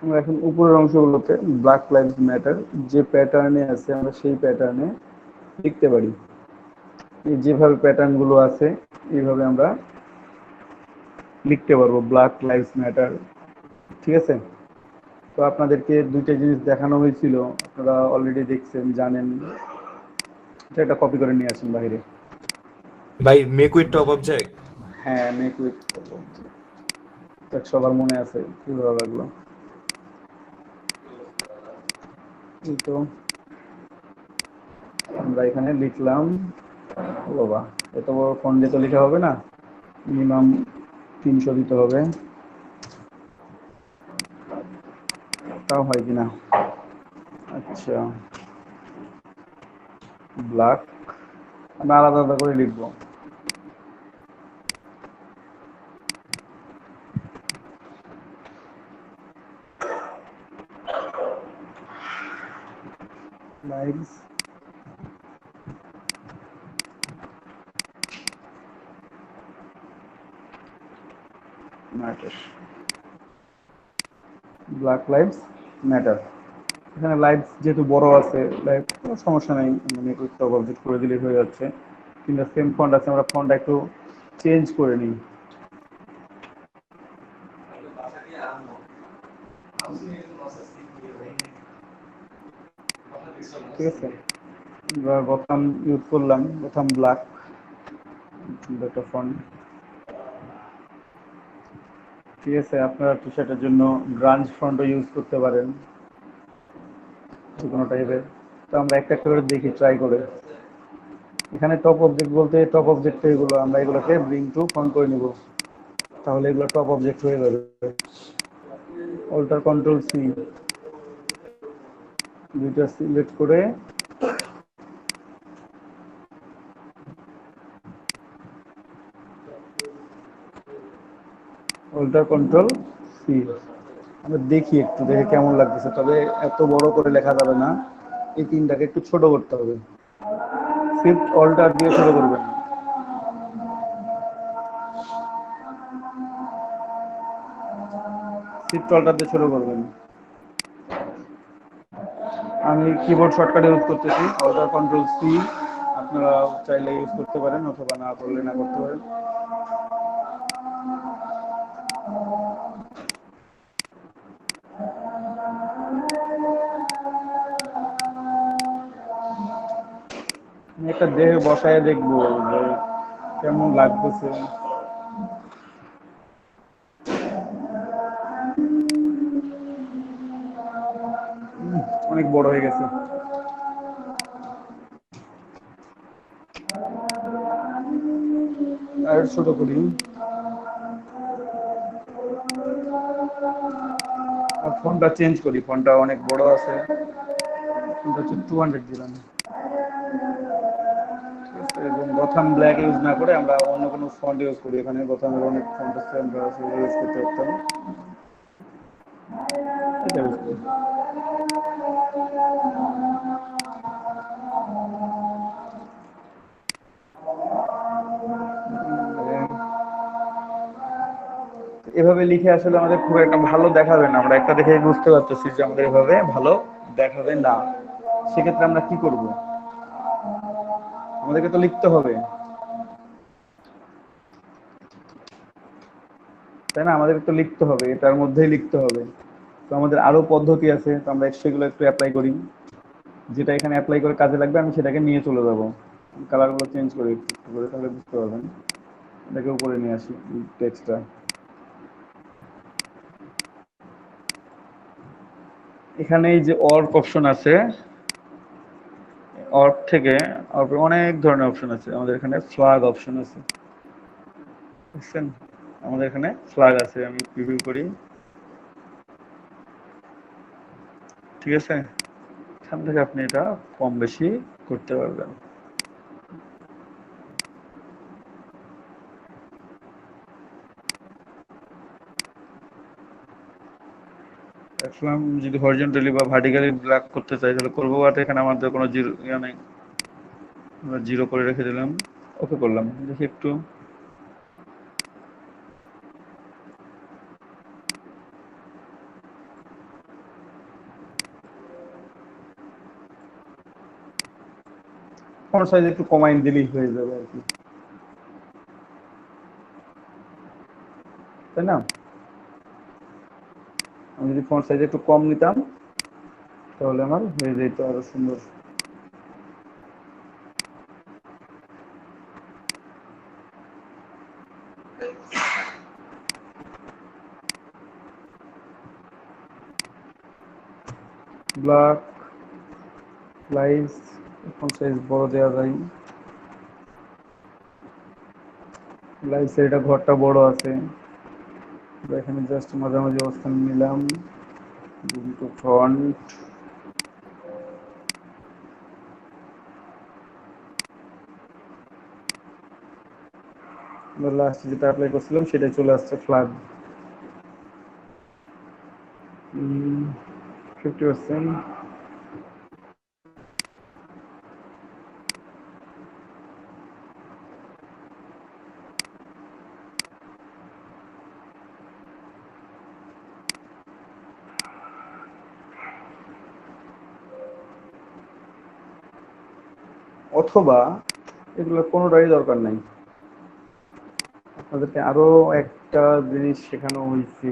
আমরা এখন উপরের অংশগুলোতে ব্ল্যাক লাইভস ম্যাটার যে প্যাটার্নে আছে আমরা সেই প্যাটার্নে লিখতে পারি। এই যেভাবে প্যাটার্ন গুলো আছে এইভাবে আমরা লিখতে পারবো ব্ল্যাক লাইভস ম্যাটার। ঠিক আছে, তো আপনাদেরকে দুইটা জিনিস দেখানো হয়েছিল, আপনারা অলরেডি দেখছেন, জানেন। এটা কপি করে নিয়ে আসেন বাইরে। ভাই মেক উইথ টপ অবজেক্ট। হ্যাঁ, মেক উইথ সবার মনে আছে, কি ভালো লাগলো। এই তো আমরা এখানে লিখলাম, ও বাবা এত বড় ফন্ট দিয়ে তো লেখা হবে না, মিনিমাম 300 দিতে হবে, তাও হয় কিনা। আচ্ছা, ব্ল্যাক আমরা আলাদা আলাদা করে লিখবো। Lives matter, black lives matter. এখানে লাইভস যেহেতু বড় আছে, লাইভ কোনো সমস্যা নেই, মানে টপ অবজেক্ট করে দিলে হয়ে যাচ্ছে। কিন্তু সেম ফন্ট আছে, আমরা ফন্টটা একটু চেঞ্জ করে নিই। ঠিক আছে, এবার বোতাম ইউজ করলাম, বোতাম ব্ল্যাক একটা ফন্ট। ঠিক আছে, আপনারা টি শার্টের জন্য গ্রাঞ্জ ফন্টও ইউজ করতে পারেন, যে কোনো টাইপের। তো আমরা একটা একটা করে দেখি, ট্রাই করে। এখানে টপ অবজেক্ট বলতে টপ অবজেক্ট এগুলো, আমরা এগুলোকে ব্রিং টু ফ্রন্ট করে নিব, তাহলে এগুলো টপ অবজেক্ট হয়ে যাবে। অল্টার কন্ট্রোল সি, দুইটা সিলেক্ট করে অল্টার কন্ট্রোল সি, আমরা দেখি একটু, দেখে কেমন লাগতেছে। তবে এত বড় করে লেখা যাবে না, এই তিনটাকে একটু ছোট করতে হবে। শিফট অল্টার দিয়ে ছোট করবেন, শিফট অল্টার দিয়ে ছোট করবেন। আমি কিবোর্ড শর্টকাট ইউজ করতেছি, অল্টার কন্ট্রোল সি, আপনারা চাইলে ইউজ করতে পারেন অথবা না করলে না করতে পারেন। আমি একটা দেহ বসায় দেখবো যে কেমন লাগতেছে। অনেক বড় হয়ে গেছে, আর ছোট করি। আর ফোনটা চেঞ্জ করি, ফোনটা অনেক বড় আছে, ফোনটা হচ্ছে 200 দিলাম। এবং গোথাম ব্ল্যাক ইউজ না করে আমরা অন্য কোনো ফন্ট ইউজ করি। এখানে গোথামের অনেক ফন্ট আছে, আমরা সেগুলো ইউজ করতে পারতাম। এটা ইউজ করি। এভাবে লিখে আসলে আমাদের খুব একটা ভালো দেখাবে না, আমরা একটা দেখে বুঝতে পারতেছি যে আমাদের এভাবে ভালো দেখাবে না। সেক্ষেত্রে আমরা কি করব, আমাদেরকে তো লিখতে হবে, তাই না? আমাদের তো লিখতে হবে, এটার মধ্যেই লিখতে হবে। তো আমাদের আরো পদ্ধতি আছে, তো আমরা সেগুলো একটু অ্যাপ্লাই করি। যেটা এখানে অ্যাপ্লাই করে কাজে লাগবে আমি সেটাকে নিয়ে চলে যাব। কালারগুলো চেঞ্জ করি একটু একটু করে, তাহলে বুঝতে পারবেন। এটাকে উপরে নিয়ে আসি টেক্সটটা। এখানে এই যে অর্ক অপশন আছে, অর্ক থেকে অনেক ধরনের অপশন আছে। আমাদের এখানে ফ্ল্যাগ অপশন আছে, বুঝছেন? আমাদের এখানে ফ্ল্যাগ আছে, আমি প্রিভিউ করি। ঠিক আছে, এখান থেকে আপনি এটা কম বেশি করতে পারবেন। এখন যদি হরিজন্টালি বা ভার্টিক্যালি ব্ল্যাক করতে চাই তাহলে করবো, বাট এখানে আমাদের কোনো জিরো নেই, আমরা জিরো করে রেখে দিলাম, ওকে করলাম। দেখি একটু, ফন্ট সাইজ একটু কমাই দিলেই হয়ে যাবে আর কি, তাই না? আমি যদি ফন্ট সাইজ একটু কম নিতাম তাহলে আমার হয়ে যেত আরো সুন্দর। ব্ল্যাক লাইস ফন্ট সাইজ বড় দেওয়া যায়, লাইসের এটা ঘরটা বড় আছে, এখানে জাস্ট মাঝামাঝি অবস্থান নিলাম, ফন্ট লাস্ট যেটা অ্যাপ্লাই করছিলাম সেটাই চলে আসছে ফ্ল্যাগ 50%। অথবা এগুলো কোনোটাই দরকার নাই, আপনাদেরকে আরো একটা জিনিস শেখানো হয়েছে।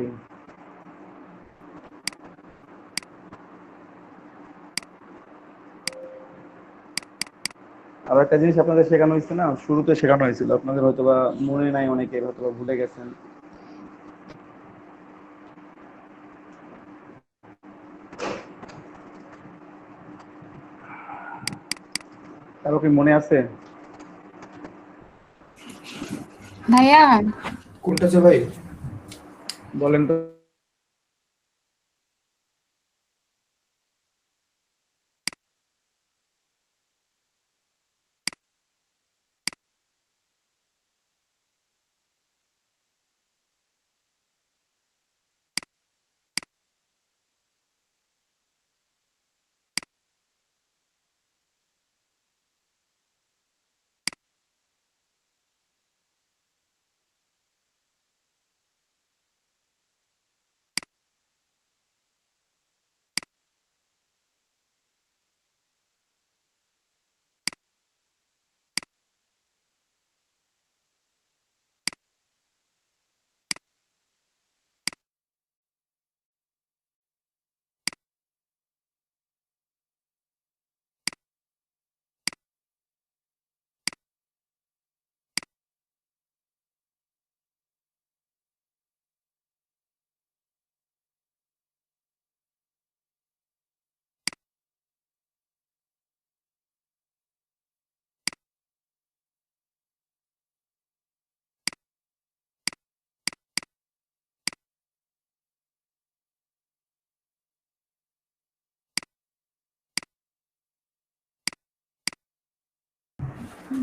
আরো একটা জিনিস আপনাদের শেখানো হয়েছে না, শুরুতে শেখানো হয়েছিল, আপনাদের হয়তোবা মনে নাই, অনেকের হয়তোবা ভুলে গেছেন। কারো কি মনে আছে? ভাইয়া কোনটা যে ভাই? বলেন তো।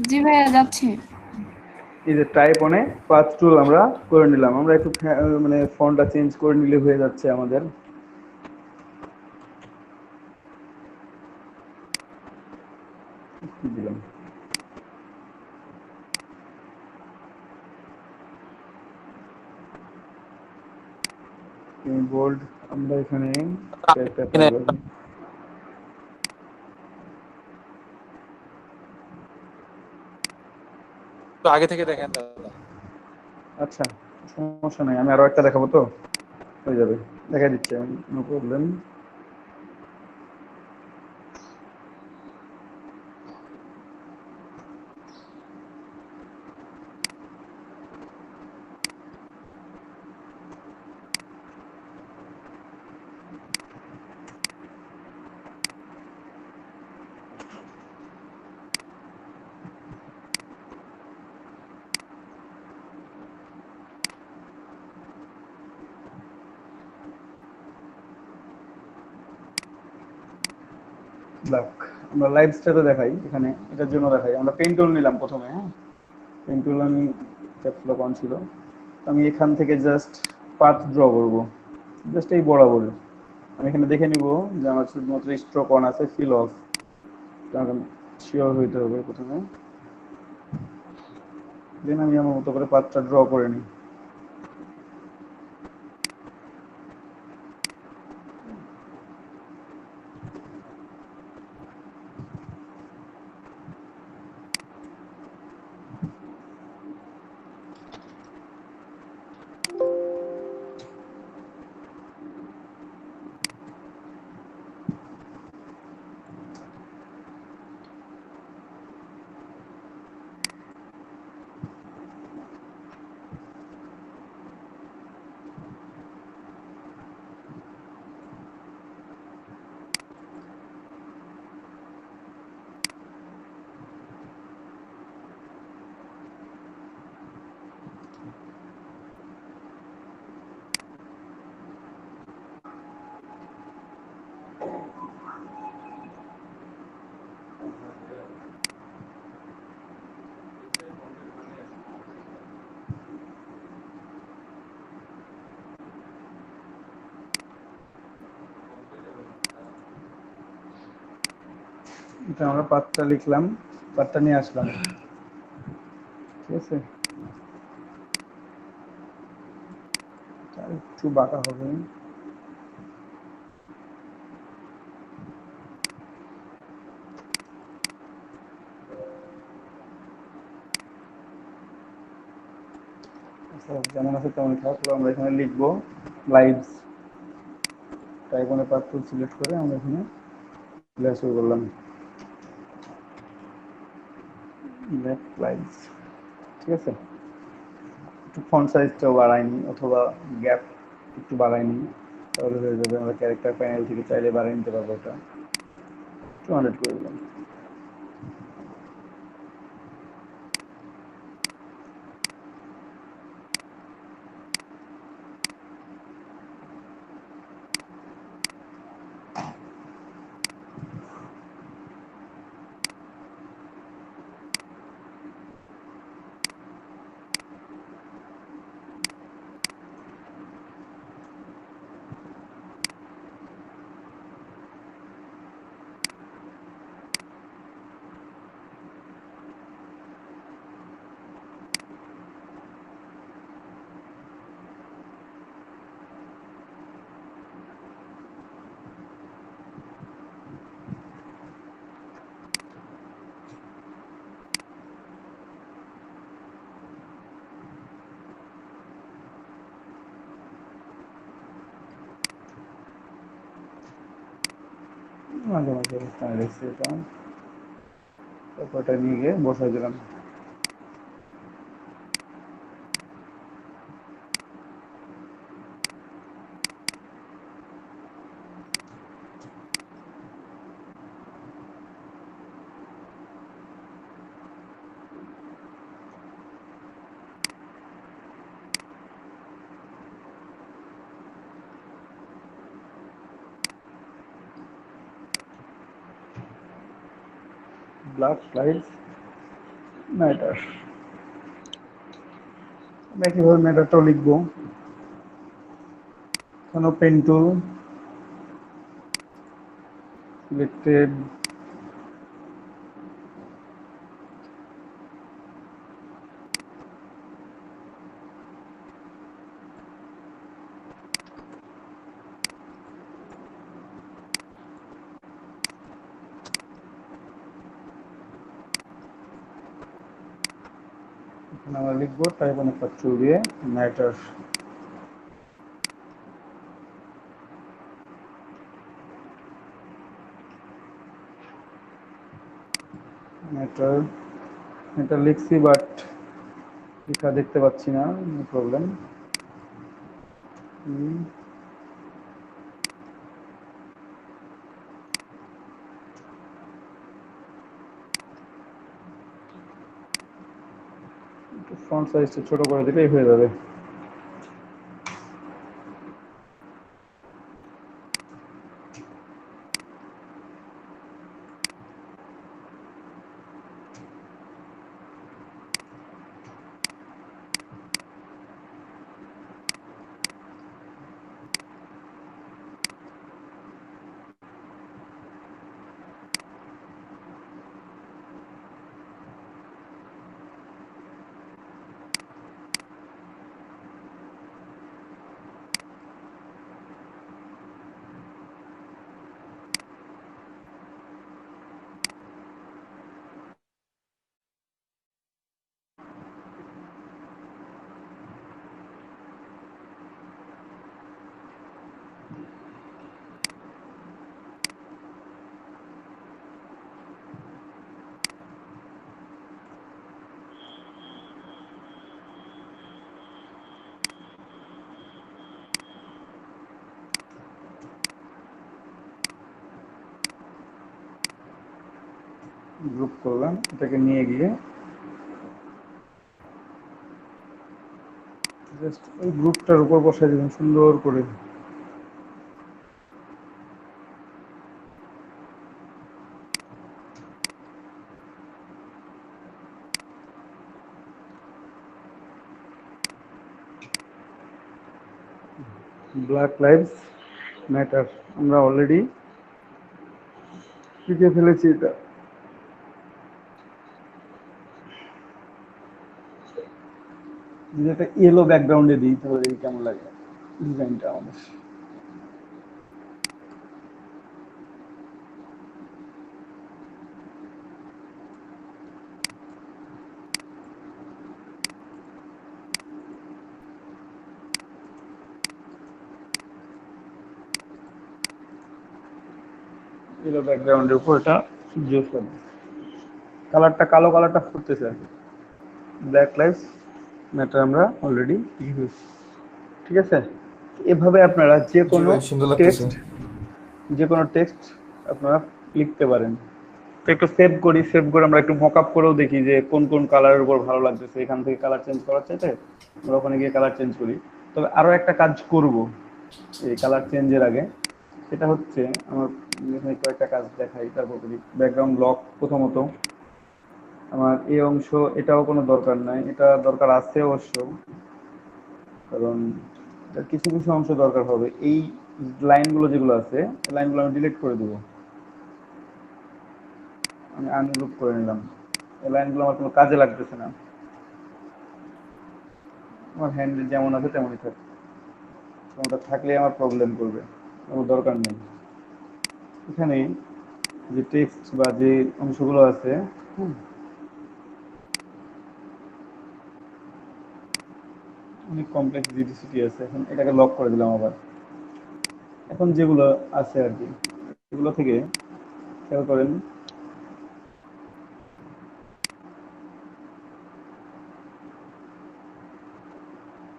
জি ভাইয়া যাচ্ছে। এই যে টাইপ অনে 5 টুল আমরা করে নিলাম, আমরা একটু মানে ফন্টটা চেঞ্জ করে নিলে হয়ে যাচ্ছে আমাদের। কি দিলাম বোল্ড, আমরা এখানে তো আগে থেকে দেখেন দাদা। আচ্ছা সমস্যা নাই, আমি আরো একটা দেখাবো তো হয়ে যাবে, দেখা দিচ্ছি আমি, নো প্রবলেম। ব্ল্যাক আমরা লাইভ স্টাইলে দেখাই, এখানে এটার জন্য দেখাই, আমরা পেন টুল নিলাম প্রথমে। হ্যাঁ, পেন টুল আমি ক্যাপসুলক অন ছিল, আমি এখান থেকে জাস্ট পাথ ড্র করব, জাস্ট এই বরাবর। আমি এখানে দেখে নিব যে আমার শুধুমাত্র স্ট্রোক অন আছে, ফিল অফ, কারণ শিওর হইতে হবে প্রথমে। দেন আমি আমার মতো করে পাথটা ড্র করে নিই। এটা আমরা পাতটা লিখলাম, পাতটা নিয়ে আসলাম, ঠিক আছে। একটু বাঁকা হবে, যেমন আছে তেমন থাকলো। আমরা এখানে লিখবো লাইভস, টাইপনে পাথ টুল সিলেক্ট করে আমরা এখানে লেখা শুরু করলাম, লাইভস, ঠিক আছে। একটু ফন্ট সাইজটাও বাড়াইনি অথবা গ্যাপ একটু বাড়াইনি, তাহলে হয়ে যাবে। আমরা ক্যারেক্টার প্যানেল থেকে চাইলে বাড়াই নিতে পারবো। এটা 200 করে দিলাম। মাঝে মাঝে স্থানে রেখেছি এটা, তারপর এটা নিয়ে গিয়ে বসাই দিলাম। ব্ল্যাক লাইভস ম্যাটার, একইভাবে ম্যাটারটাও লিখবো। এখানেও পেন টুল সিলেক্টেড, এখানে আমরা লিখবো টাইপ অনেক পাচ্ছু দিয়ে ম্যাটার, ম্যাটার। এটা লিখছি বাট লেখা দেখতে পাচ্ছি না, নো প্রবলেম। ফন্ট সাইজটা ছোট করে দিলেই হয়ে যাবে। গ্রুপ করলাম, এটাকে নিয়ে গিয়ে জাস্ট ওই গ্রুপটার উপর বসাই দিলাম সুন্দর করে। ব্ল্যাক লাইভস ম্যাটার আমরা অলরেডি শিখে ফেলেছি এটা। যদি একটা ইয়েলো ব্যাকগ্রাউন্ডে দিই তাহলে কেমন লাগে ডিজাইনটা আমাদের? ইয়েলো ব্যাকগ্রাউন্ডের উপর এটা ইউজ করবো। কালারটা কালো কালারটা ফুটতেছে, ব্ল্যাক লাইভস ম্যাটার আমরা অলরেডি ইউজ, ঠিক আছে? এভাবে আপনারা যে জি কোনো ভাই সুন্দর লাগতেছে। টেক্সট আপনারা লিখতে পারেন। তো একটু সেভ করি, সেভ করে আমরা একটু মক আপ করেও দেখি যে কোন কোন কালারের উপর ভালো লাগতেছে। এখান থেকে কালার চেঞ্জ করার চাইতে আমরা ওখানে গিয়ে কালার চেঞ্জ করি। তবে আরও একটা কাজ করব এই কালার চেঞ্জের আগে, সেটা হচ্ছে আমার এখানে কয়েকটা কাজ দেখাই, তারপর করি। ব্যাকগ্রাউন্ড লক প্রথমত আমার এই অংশ, এটাও কোনো দরকার নাই, এটা দরকার আছে অবশ্য, কারণ কিছু কিছু অংশ দরকার হবে। এই লাইনগুলো যেগুলো আছে এই লাইনগুলো আমি ডিলিট করে দেবো, আমি আনগ্রুপ করে নিলাম। এই লাইনগুলো আমার কোনো কাজে লাগতেছে না, আমার হ্যান্ডেল যেমন আছে তেমনই থাকে, কোনটা থাকলে আমার প্রবলেম করবে, আমার দরকার নেই। এখানে যে টেক্সট বা যে অংশগুলো আছে, অনেক কমপ্লেক্স জিডিসিটি আছে, এখন এটাকে লক করে দিলাম আবার। এখন যেগুলো আছে আর কি, এগুলো থেকে খেয়াল করেন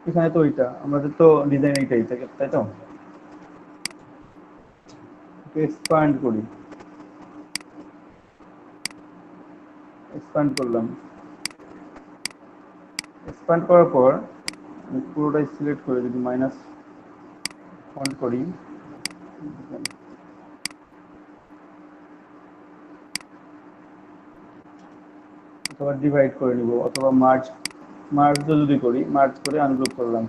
এখানে তো ওইটা আমাদের তো ডিজাইন এইটাই থাকে, তাই তো? এক্সপ্যান্ড করি, এক্সপ্যান্ড করলাম। এক্সপ্যান্ড করার পর আমি পুরোটাই সিলেক্ট করে যদি মাইনাস ফন্ট করি, অথবা ডিভাইড করে নিব, অথবা মার্জও যদি করি, মার্জ করে আনগ্রুপ করলাম,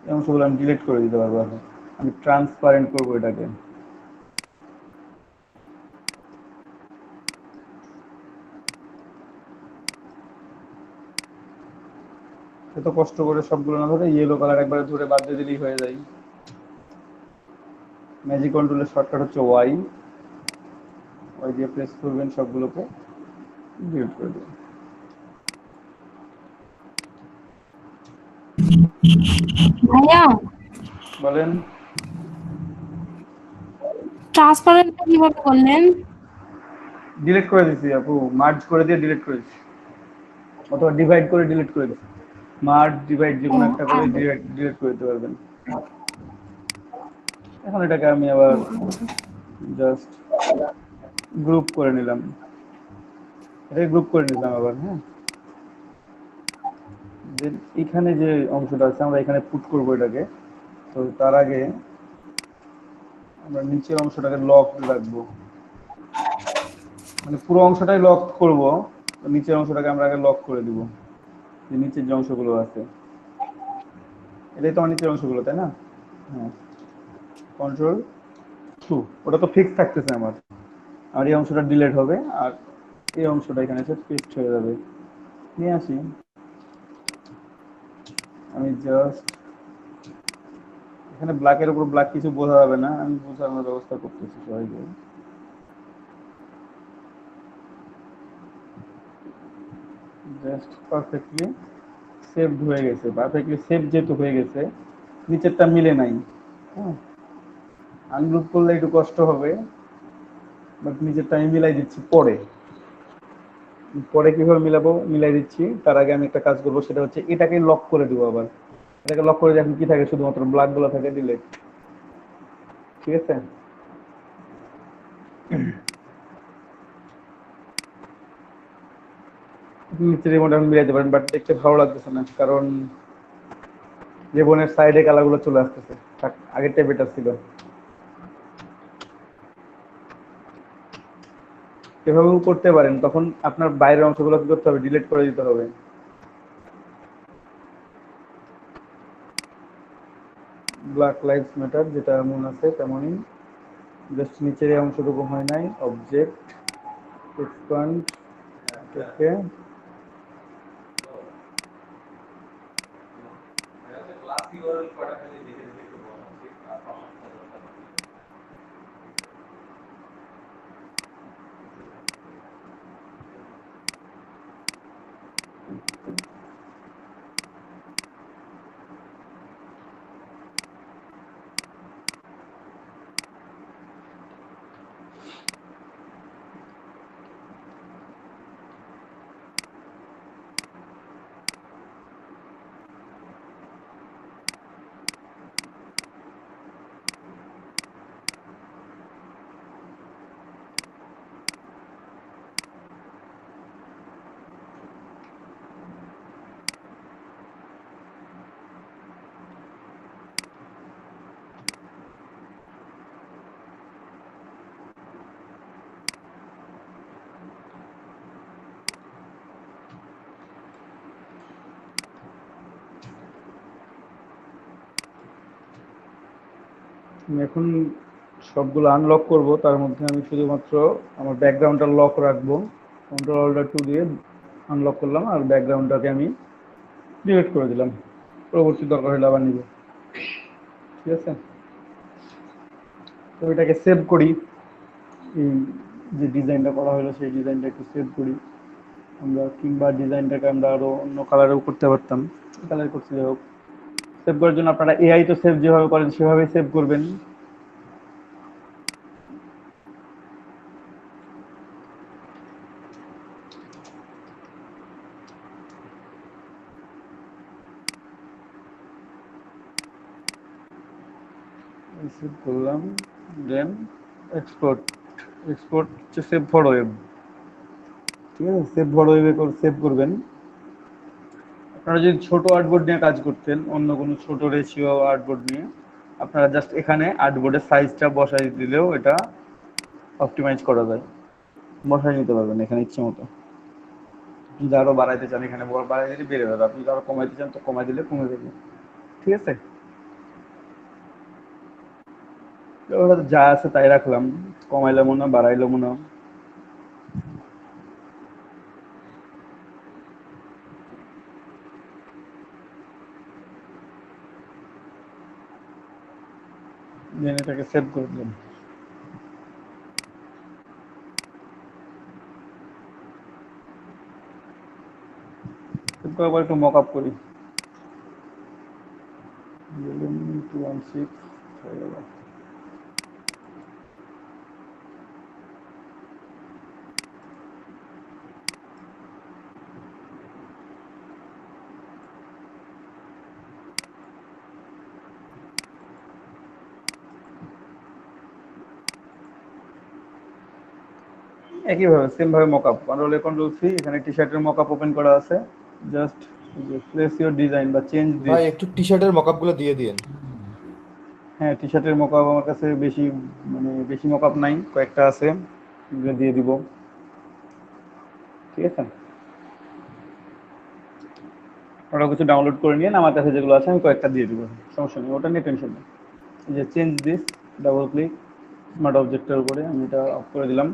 এই অংশগুলো আমি ডিলিট করে দিতে পারবো। এখন আমি ট্রান্সপারেন্ট করবো এটাকে, এত কষ্ট করে সবগুলো না ধরে ইয়েলো কালার একবারে ধরে বাদ দিয়ে দিলেই হয়ে যায়। ম্যাজিক কন্ট্রোলের শর্টকাট হচ্ছে ওয়াই, ওয়াই দিয়ে প্রেস করবেন, সবগুলোকে ডিলিট করে দেবেন। ভাইয়া বলেন। ট্রান্সপারেন্ট কিভাবে করলেন? ডিলিট করে দিচ্ছি আপু, মার্জ করে দিয়ে ডিলিট করে দিচ্ছি, অথবা ডিভাইড করে ডিলিট করে দিচ্ছি। মার্জ ডিভাইড যে কোনো একটা করে ডিলিট করে দিতে পারবেন। এখন এটাকে আমি আবার জাস্ট গ্রুপ করে নিলাম, এটাকে গ্রুপ করে নিলাম আবার। হ্যাঁ, যে এখানে যে অংশটা আছে আমরা এখানে পুট করবো এটাকে, তো তার আগে আমরা নিচের অংশটাকে লক রাখবো, মানে পুরো অংশটাই লক করব, নিচের অংশটাকে আমরা আগে লক করে দিব। যে নিচের যে অংশগুলো আছে, এটাই তো আমার নিচের অংশগুলো, তাই না? হ্যাঁ, কন্ট্রোল টু, ওটা তো ফিক্স থাকতেছে আমার, আর এই অংশটা ডিলিট হবে, আর এই অংশটা এখানে এসে পেস্ট হয়ে যাবে। নিয়ে আসি, আমি জাস্ট এখানে ব্ল্যাকের উপর ব্ল্যাক কিছু বোঝা যাবে না, আমি বোঝানোর ব্যবস্থা করতেছি সবাইকে। জাস্ট পারফেক্টলি সেভড হয়ে গেছে, পারফেক্টলি সেভ যেহেতু হয়ে গেছে, নিচেরটা মিলে নাই। হ্যাঁ, আনগ্রুপ করলে একটু কষ্ট হবে, বাট নিচেরটা আমি মিলাই দিচ্ছি পরে। পরে কিভাবে মিলাবো, মিলাই দিচ্ছি। তার আগে আমি একটা কাজ করবো, সেটা হচ্ছে এটাকে লক করে দিব আবার। এটাকে লক করে এখন কি থাকে, শুধুমাত্র ব্ল্যাক গুলো থাকে, ডিলেট। ঠিক আছে, নিচের রিমোট এখন মিলাইতে পারেন, বাট দেখতে ভালো লাগতেছে না, কারণ রিবনের সাইডে কালারগুলো চলে আসতেছে। আগেরটাই বেটার ছিল। এভাবেও করতে পারেন, তখন আপনার বাইরের অংশগুলো কি করতে হবে, ডিলিট করে দিতে হবে। ব্ল্যাক লাইভস ম্যাটার যেটা এমন আছে তেমনই, জাস্ট নিচের এই অংশটুকু হয় নাই, অবজেক্ট এক্সপ্যান্ড থেকে আমি এখন সবগুলো আনলক করব, তার মধ্যে আমি শুধুমাত্র আমার ব্যাকগ্রাউন্ডটা লক রাখবো। কন্ট্রোল অল্টার 2 দিয়ে আনলক করলাম আর ব্যাকগ্রাউন্ডটাকে আমি ডিলিট করে দিলাম। পরবর্তী দরকার হলে আবার নিব। ঠিক আছে, তো এটাকে সেভ করি। এই যে ডিজাইনটা করা হলো সেই ডিজাইনটা একটু সেভ করি আমরা, কিংবা ডিজাইনটাকে আমরা আরো অন্য কালারেও করতে পারতাম, কালার করতে যাই হোক। সেভ করার জন্য আপনারা এআই তো সেভ যেভাবে করেন সেভাবেই সেভ করবেন। সেভ করলাম, দেন এক্সপোর্ট। এক্সপোর্ট হচ্ছে সেভ ফর ওয়েব। ঠিক আছে, সেভ ফর ওয়েবে সেভ করবেন। আপনারা যদি ছোট আর্টবোর্ড নিয়ে কাজ করতেন, অন্য কোনো ছোট রেশিও আর্টবোর্ড নিয়ে, আপনারা জাস্ট এখানে আর্টবোর্ডের সাইজটা বসাই দিলেও এটা অপটিমাইজ করা যায়। বসাই নিতে পারবেন এখানে ইচ্ছে মতো। যদি আরো বাড়াইতে চান এখানে বাড়াই দিলে বেড়ে যাবে, আপনি যদি আরো কমাইতে চান তো কমাই দিলে কমে যাবে। ঠিক আছে, ওটা যা আছে তাই রাখলাম, কমাইলাম না বাড়াইলাম না। দেন এটাকে সেভ করে দিলাম। সেভ করার পর একটু মক আপ করি। 216 হয়ে গেল। একইভাবে সেম ভাবে মকআপ, কন্ট্রোল এ কন্ট্রোল সি, এখানে টি শার্টের মকআপ ওপেন করা আছে। জাস্ট প্লেস ইওর ডিজাইন বা চেঞ্জ দিস। ভাই একটু টি শার্টের মকআপ গুলো দিয়ে দিন। হ্যাঁ, টি শার্টের মকআপ আমার কাছে বেশি, মানে বেশি মকআপ নাই, কয়েকটা আছে, এগুলো দিয়ে দিব। ঠিক আছে, ওটা কিছু ডাউনলোড করে নিয়ে আমার কাছে যেগুলো আছে আমি কয়েকটা দিয়ে দিব, সমস্যা নেই, ওটা নিয়ে টেনশন নেই। এই যে change this, double click smart অবজেক্টের উপরে আমি এটা অফ করে দিলাম।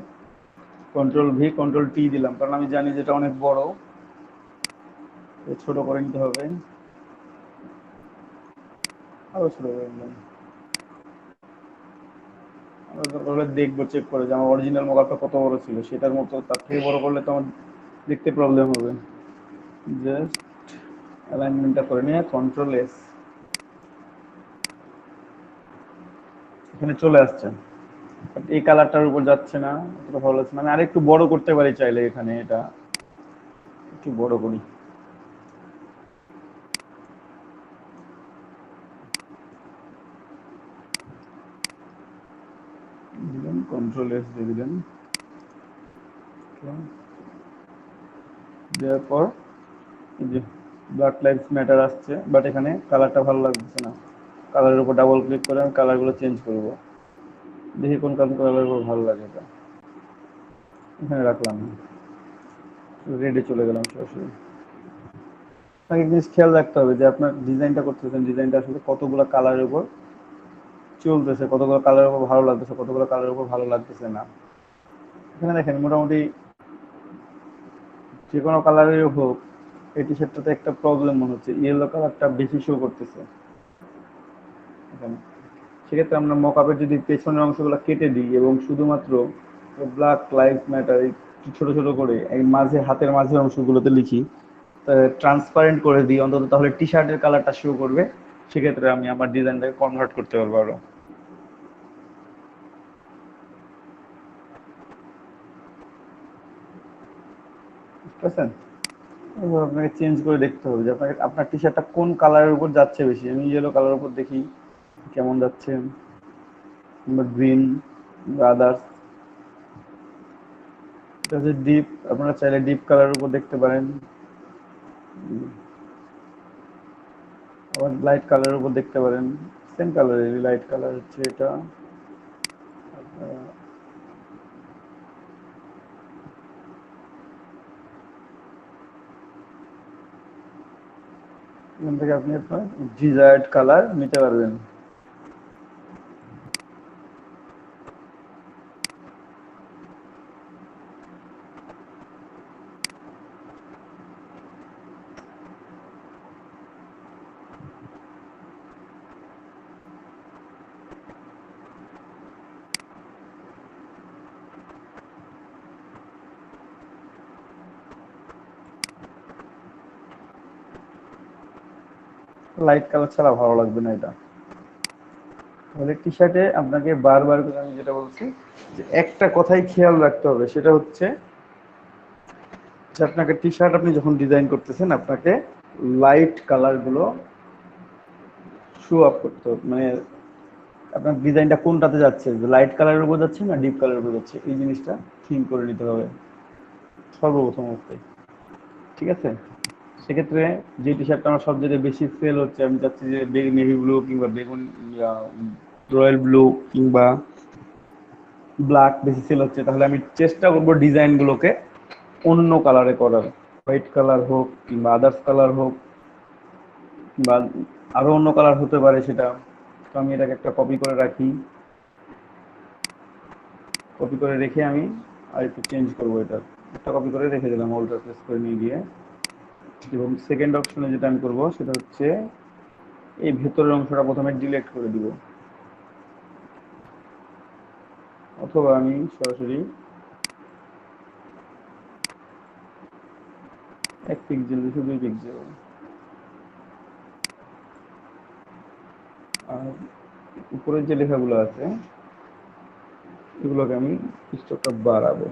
কন্ট্রোল ভি কন্ট্রোল টি দিলাম, কারণ আমি জানি যেটা অনেক বড়, ছোট করে নিতে হবে। আরো ছোট করে নিলাম। দেখবো চেক করে যে আমার অরিজিনাল মকআপটা কত বড় ছিল, সেটার মতো তার থেকে বড় করলে তো আমার দেখতে প্রবলেম হবে। জাস্ট অ্যালাইনমেন্টটা করে নিয়ে কন্ট্রোল এস, এখানে চলে আসছে। এই কালারটার উপর যাচ্ছে না, অতটা ভালো লাগছে না। আমি আরেকটু বড় করতে পারি চাইলে, এখানে এটা একটু বড় করি। দিলেন কন্ট্রোল এস দিয়ে দিলেন, দেওয়ার পর এই যে ব্ল্যাক লাইভস ম্যাটার আসছে, বাট এখানে কালারটা ভালো লাগছে না। কালারের উপর ডাবল ক্লিক করে আমি কালারগুলো চেঞ্জ করব, দেখি কোন কালারের উপর ভালো লাগে। এটা এখানে রাখলাম, রেডে চলে গেলাম সরাসরি। আপনাকে জিনিস খেয়াল রাখতে হবে যে আপনার ডিজাইনটা করতেছেন, ডিজাইনটা আসলে কতগুলো কালারের উপর চলতেছে, কতগুলো কালারের উপর ভালো লাগতেছে, কতগুলো কালারের উপর ভালো লাগতেছে না। এখানে দেখেন মোটামুটি যে কোনো কালারের হোক, এই টি শার্টটাতে একটা প্রবলেম মনে হচ্ছে, ইয়েলো কালারটা বেশি শো করতেছে। এখানে। সেক্ষেত্রে আমরা মকআপের যদি পেছনের অংশগুলো কেটে দিই এবং শুধুমাত্র ব্ল্যাক লাইভস ম্যাটার ছোট ছোট করে এই মাঝে হাতের মাঝের অংশগুলোতে লিখি, ট্রান্সপারেন্ট করে দিই অন্তত, তাহলে টি শার্টের কালারটা শো করবে। সেক্ষেত্রে আমি আমার ডিজাইনটাকে কনভার্ট করতে পারবো আরো। বুঝতে পারছেন? এবার আপনাকে চেঞ্জ করে দেখতে হবে যে আপনাকে আপনার টি শার্টটা কোন কালারের উপর যাচ্ছে বেশি। আমি ইয়েলো কালারের উপর দেখি কেমন যাচ্ছে, কিংবা গ্রিন বা আদার্স। এটা হচ্ছে ডিপ, আপনারা চাইলে ডিপ কালারের উপর দেখতে পারেন, আবার লাইট কালারের উপর দেখতে পারেন। সেম কালারেরই লাইট কালার হচ্ছে এটা। এখান থেকে আপনি আপনার ডিজায়ার্ড কালার নিতে পারবেন। লাইট কালার ছাড়া ভালো লাগবে না এটা। তাহলে টি শার্টে আপনাকে বারবার করে আমি যেটা বলছি যে একটা কথাই খেয়াল রাখতে হবে, সেটা হচ্ছে যে আপনাকে টি শার্ট আপনি যখন ডিজাইন করতেছেন আপনাকে লাইট কালারগুলো শো আপ করতে হবে। মানে আপনার ডিজাইনটা কোনটাতে যাচ্ছে, লাইট কালারের উপর যাচ্ছে না ডিপ কালারের উপর যাচ্ছে, এই জিনিসটা থিঙ্ক করে নিতে হবে সর্বপ্রথম অবস্থায়। ঠিক আছে? সেক্ষেত্রে যে টি শার্টটা আমার সবচেয়ে বেশি সেল হচ্ছে, আমি চাচ্ছি যে নেভি ব্লু কিংবা বেগুন, রয়্যাল ব্লু কিংবা ব্ল্যাক বেশি সেল হচ্ছে, তাহলে আমি চেষ্টা করবো ডিজাইনগুলোকে অন্য কালারে করার। হোয়াইট কালার হোক কিংবা আদার্স কালার হোক বা আরো অন্য কালার হতে পারে সেটা। তো আমি এটাকে একটা কপি করে রাখি, কপি করে রেখে আমি আর একটু চেঞ্জ করবো। এটা একটা কপি করে রেখে দিলাম, অল্টার প্রেস করে নিয়ে গিয়ে। এবং সেকেন্ড অপশনে যেটা আমি করবো সেটা হচ্ছে এই ভেতরের অংশটা প্রথমে ডিলিট করে দিব, অথবা আমি সরাসরি 1 পিক্সেল 2 পিক্সেল। আর উপরের যে লেখাগুলো আছে এগুলোকে আমি কিছুটা বাড়াবো।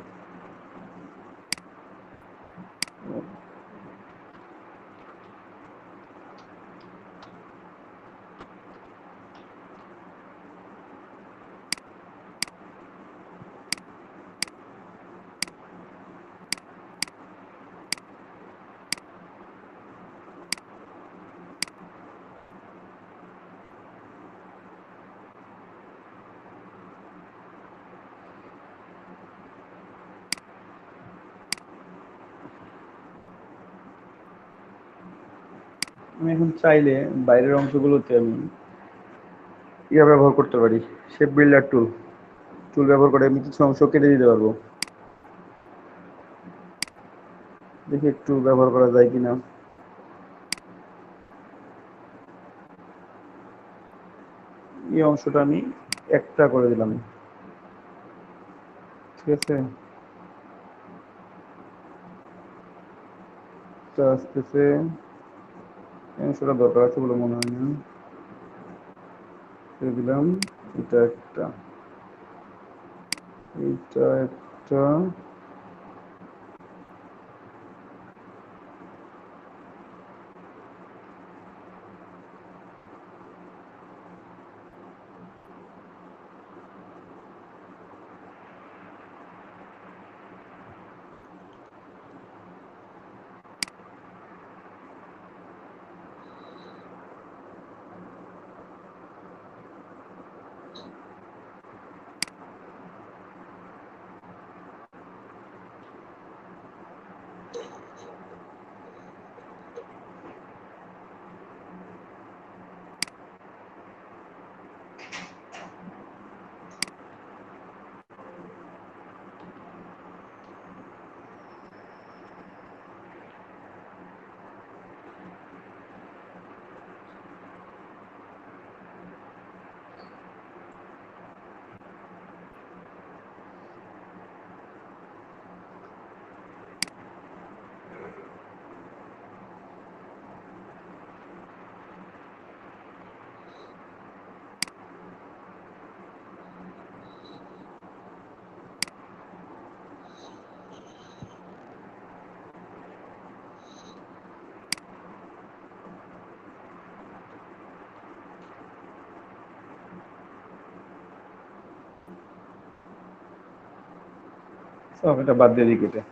আমি এখন চাইলে বাইরের অংশগুলোতে আমি ব্যবহার করতে পারি, শেপ বিল্ডার টুল। টুল ব্যবহার করে আমি কিছু অংশ কেটে দিতে পারবো। দেখি একটু ব্যবহার করা যায় কিনা। এই অংশটা আমি একটা করে দিলাম, ঠিক আছে? তো আসতেছে, এই অংশটা দরকার আছে বলে মনে হয় না। ছেড়ে দিলাম। এটা একটা, এইটা একটা। সব এটা বাদ দিয়ে দিই কেটে।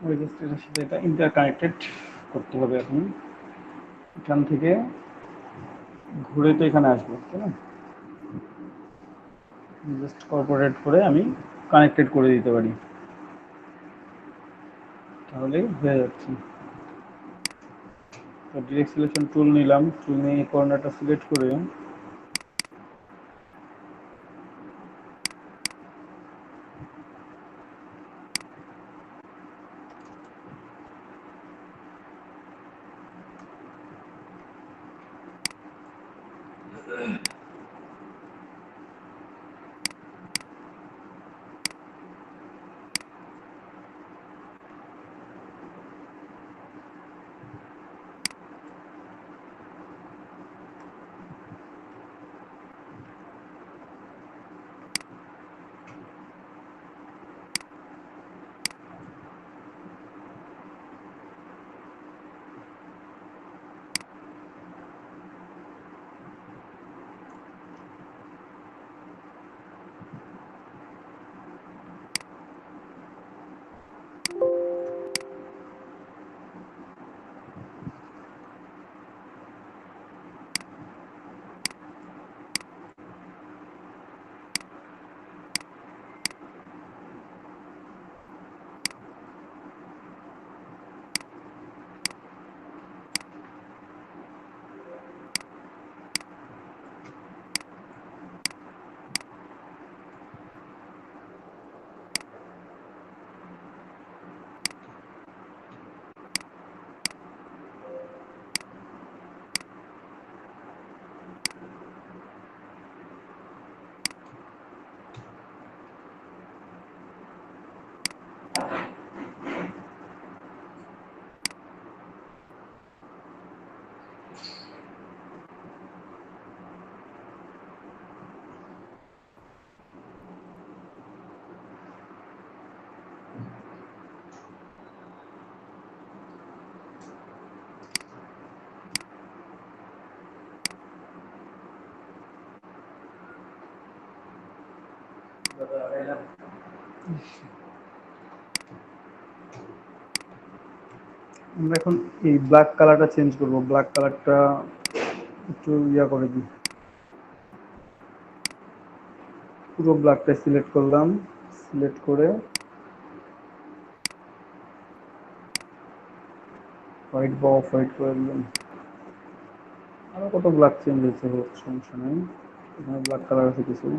রেজিস্ট্রেশনের সাথে এটা ইন্টারকানেক্টেড করতে হবে। এখন এখান থেকে ঘুরে তো এখানে আসবো, তাই না? জাস্ট কর্পোরেট করে আমি কানেক্টেড করে দিতে পারি, তাহলেই হয়ে যাচ্ছে। তো ডিরেক্ট সিলেকশন টুল নিলাম, টুল নিয়ে কর্নারটা সিলেক্ট করে আমরা এখন এই ব্ল্যাক কালারটা চেঞ্জ করব, ব্ল্যাক কালারটা একটু করে দিই, পুরো ব্ল্যাকটা সিলেক্ট করলাম, সিলেক্ট করে হোয়াইট বা অফ হোয়াইট করে দিলাম। আরো কত ব্ল্যাক চেঞ্জ হয়েছে, সমস্যা নেই, এখানে ব্ল্যাক কালার আছে কিছু।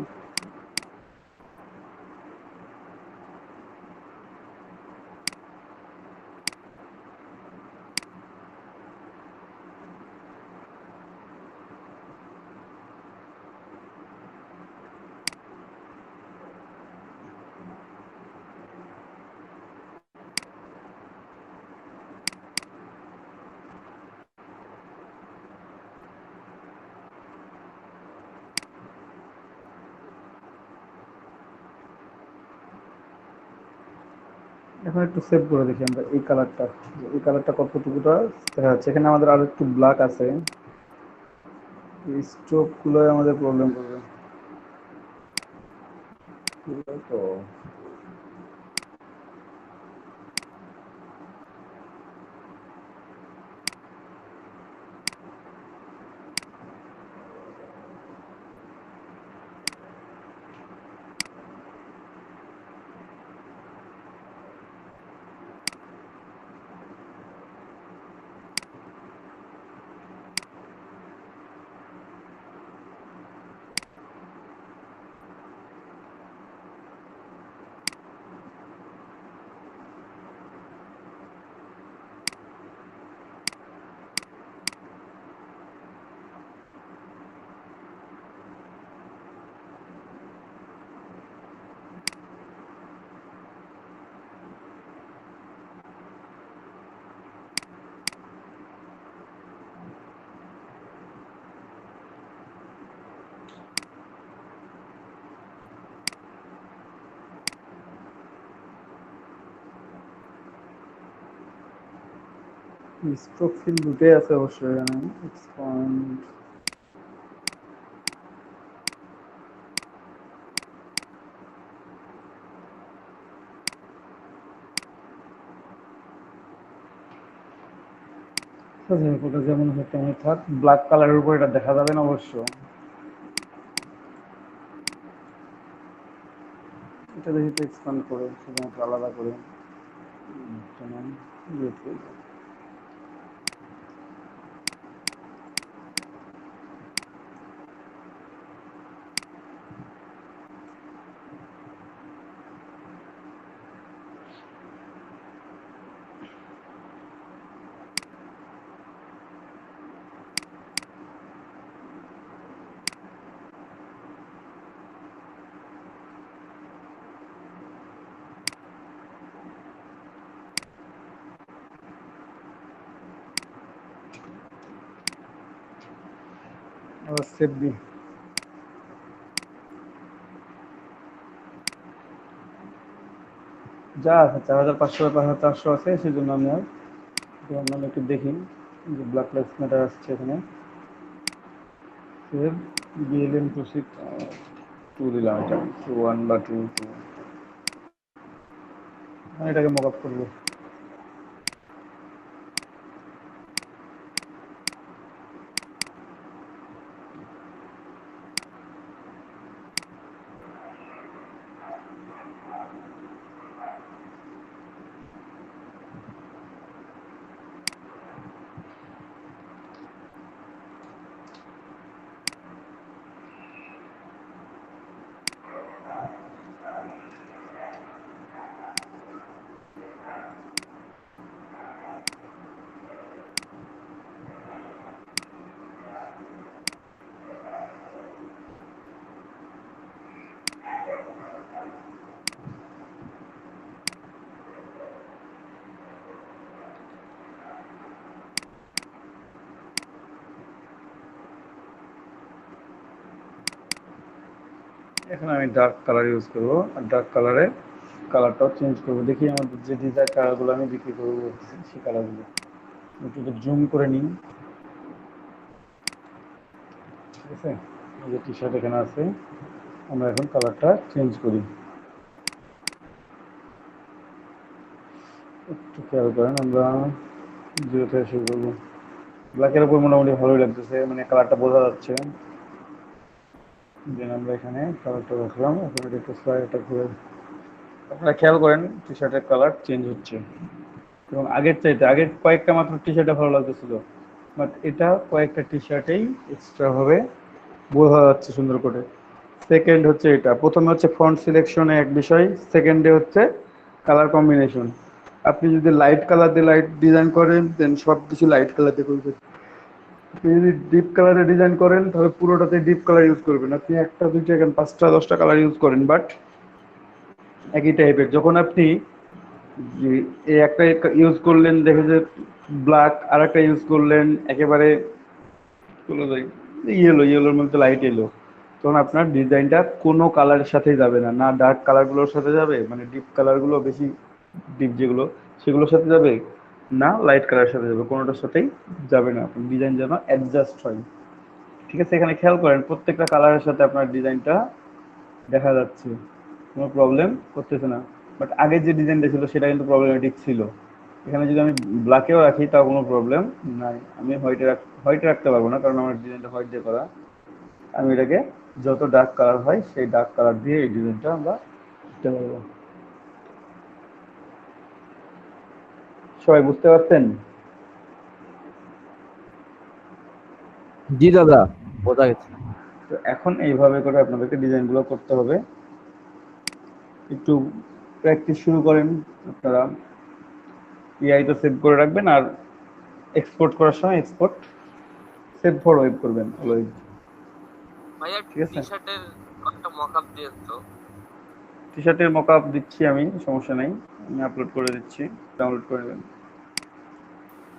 এখন একটু সেভ করে দেখি আমরা এই কালারটা কতটুকুটা দেখা যাচ্ছে। এখানে আমাদের আরো একটু ব্ল্যাক আছে, এই স্ট্রোক গুলো আমাদের প্রবলেম করবে। তো স্ট্রোক ফিল দুটোই আছে অবশ্যই এখানে, এক্সপান্ড ওটা যেমন তেমন থাক, ব্ল্যাক কালারের উপর এটা দেখা যাবে না অবশ্য। এটা দেখি তো এক্সপান্ড করে শুধুমাত্র আলাদা করে যেমন ইয়ে করব। আবার সেভ দিই, যা আছে 4500 বা 5400 আছে, সেজন্য আমি আর ভাবলাম একটু দেখি যে ব্ল্যাক লাইভস ম্যাটার আসছে এখানে। সেভ বিএলএম প্রসিড 2 দিলাম, এটা 1 বা 2 আমি এটাকে মক আপ করবো। এখন আমি ডার্ক কালার ইউজ করবো, আর ডার্ক কালারে কালারটাও চেঞ্জ করবো। দেখি আমাদের যে ডিজাইন কালারগুলো আমি বিক্রি করবো সেই কালারগুলো একটু জুম করে নিই। ঠিক আছে, এই যে টি শার্ট এখানে আছে, আমরা এখন কালারটা চেঞ্জ করি। একটু খেয়াল করেন, আমরা 0 থেকে শুরু করবো। ব্ল্যাকের উপর মোটামুটি ভালোই লাগতেছে, মানে কালারটা বোঝা যাচ্ছে। দেন আমরা এখানে কালারটা রাখলাম। এখন এটা একটু স্লাইডটা ঘুরে, আপনারা খেয়াল করেন টি শার্টের কালার চেঞ্জ হচ্ছে, এবং আগের চাইতে আগের কয়েকটা মাত্র টি শার্টে ভালো লাগতেছিল, বাট এটা কয়েকটা টি শার্টেই এক্সট্রা ভাবে বোঝা যাচ্ছে সুন্দর করে। সেকেন্ড হচ্ছে এটা, প্রথমে হচ্ছে ফন্ট সিলেকশনে এক বিষয়, সেকেন্ডে হচ্ছে কালার কম্বিনেশন। আপনি যদি লাইট কালার দিয়ে লাইট ডিজাইন করেন দেন সব কিছু লাইট কালার দিয়ে করবেন। আপনি যদি ডিপ কালারে ডিজাইন করেন তাহলে পুরোটাতে ডিপ কালার ইউজ করবেন। আপনি একটা দুইটা এখানে 5টা 10টা কালার ইউজ করেন, বাট একই টাইপের। যখন আপনি এই একটা ইউজ করলেন দেখে যে ব্ল্যাক, আর একটা ইউজ করলেন একেবারে ইয়েলোর মধ্যে লাইট এলো, তখন আপনার ডিজাইনটা কোনো কালারের সাথেই যাবে না, না ডার্ক কালারগুলোর সাথে যাবে, মানে ডিপ কালারগুলো বেশি ডিপ যেগুলো সেগুলোর সাথে যাবে, না লাইট কালারের সাথে যাবে, কোনোটার সাথেই যাবে না। আপনার ডিজাইন যেন অ্যাডজাস্ট হয়, ঠিক আছে? এখানে খেয়াল করেন প্রত্যেকটা কালারের সাথে আপনার ডিজাইনটা দেখা যাচ্ছে, কোনো প্রবলেম করতেছে না। বাট আগের যে ডিজাইনটা ছিল সেটা কিন্তু প্রবলেমেটিক ছিল। এখানে যদি আমি ব্ল্যাকেও রাখি তাও কোনো প্রবলেম নাই। আমি হোয়াইটে রাখতে পারবো না, কারণ আমার ডিজাইনটা হোয়াইট দিয়ে করা। আমি এটাকে যত ডার্ক কালার হয় সেই ডার্ক কালার দিয়ে এই ডিজাইনটা আমরা করতে পারবো। সবাই বুঝতে পারছেন? জি দাদা, বোঝা গেছে। তো এখন এইভাবে করে আপনাদেরকে ডিজাইনগুলো করতে হবে। একটু প্র্যাকটিস শুরু করেন আপনারা। এআই তো সেভ করে রাখবেন, আর এক্সপোর্ট করার সময় এক্সপোর্ট সেভ ফর ওয়েব করবেন অলওয়েজ। ভাইয়া ঠিক আছে, টি-শার্টের একটা মকআপ দিয়েন তো। টি শার্টের মকআপ দিচ্ছি আমি, সমস্যা নাই, আমি আপলোড করে দিচ্ছি, ডাউনলোড করে নেবেন।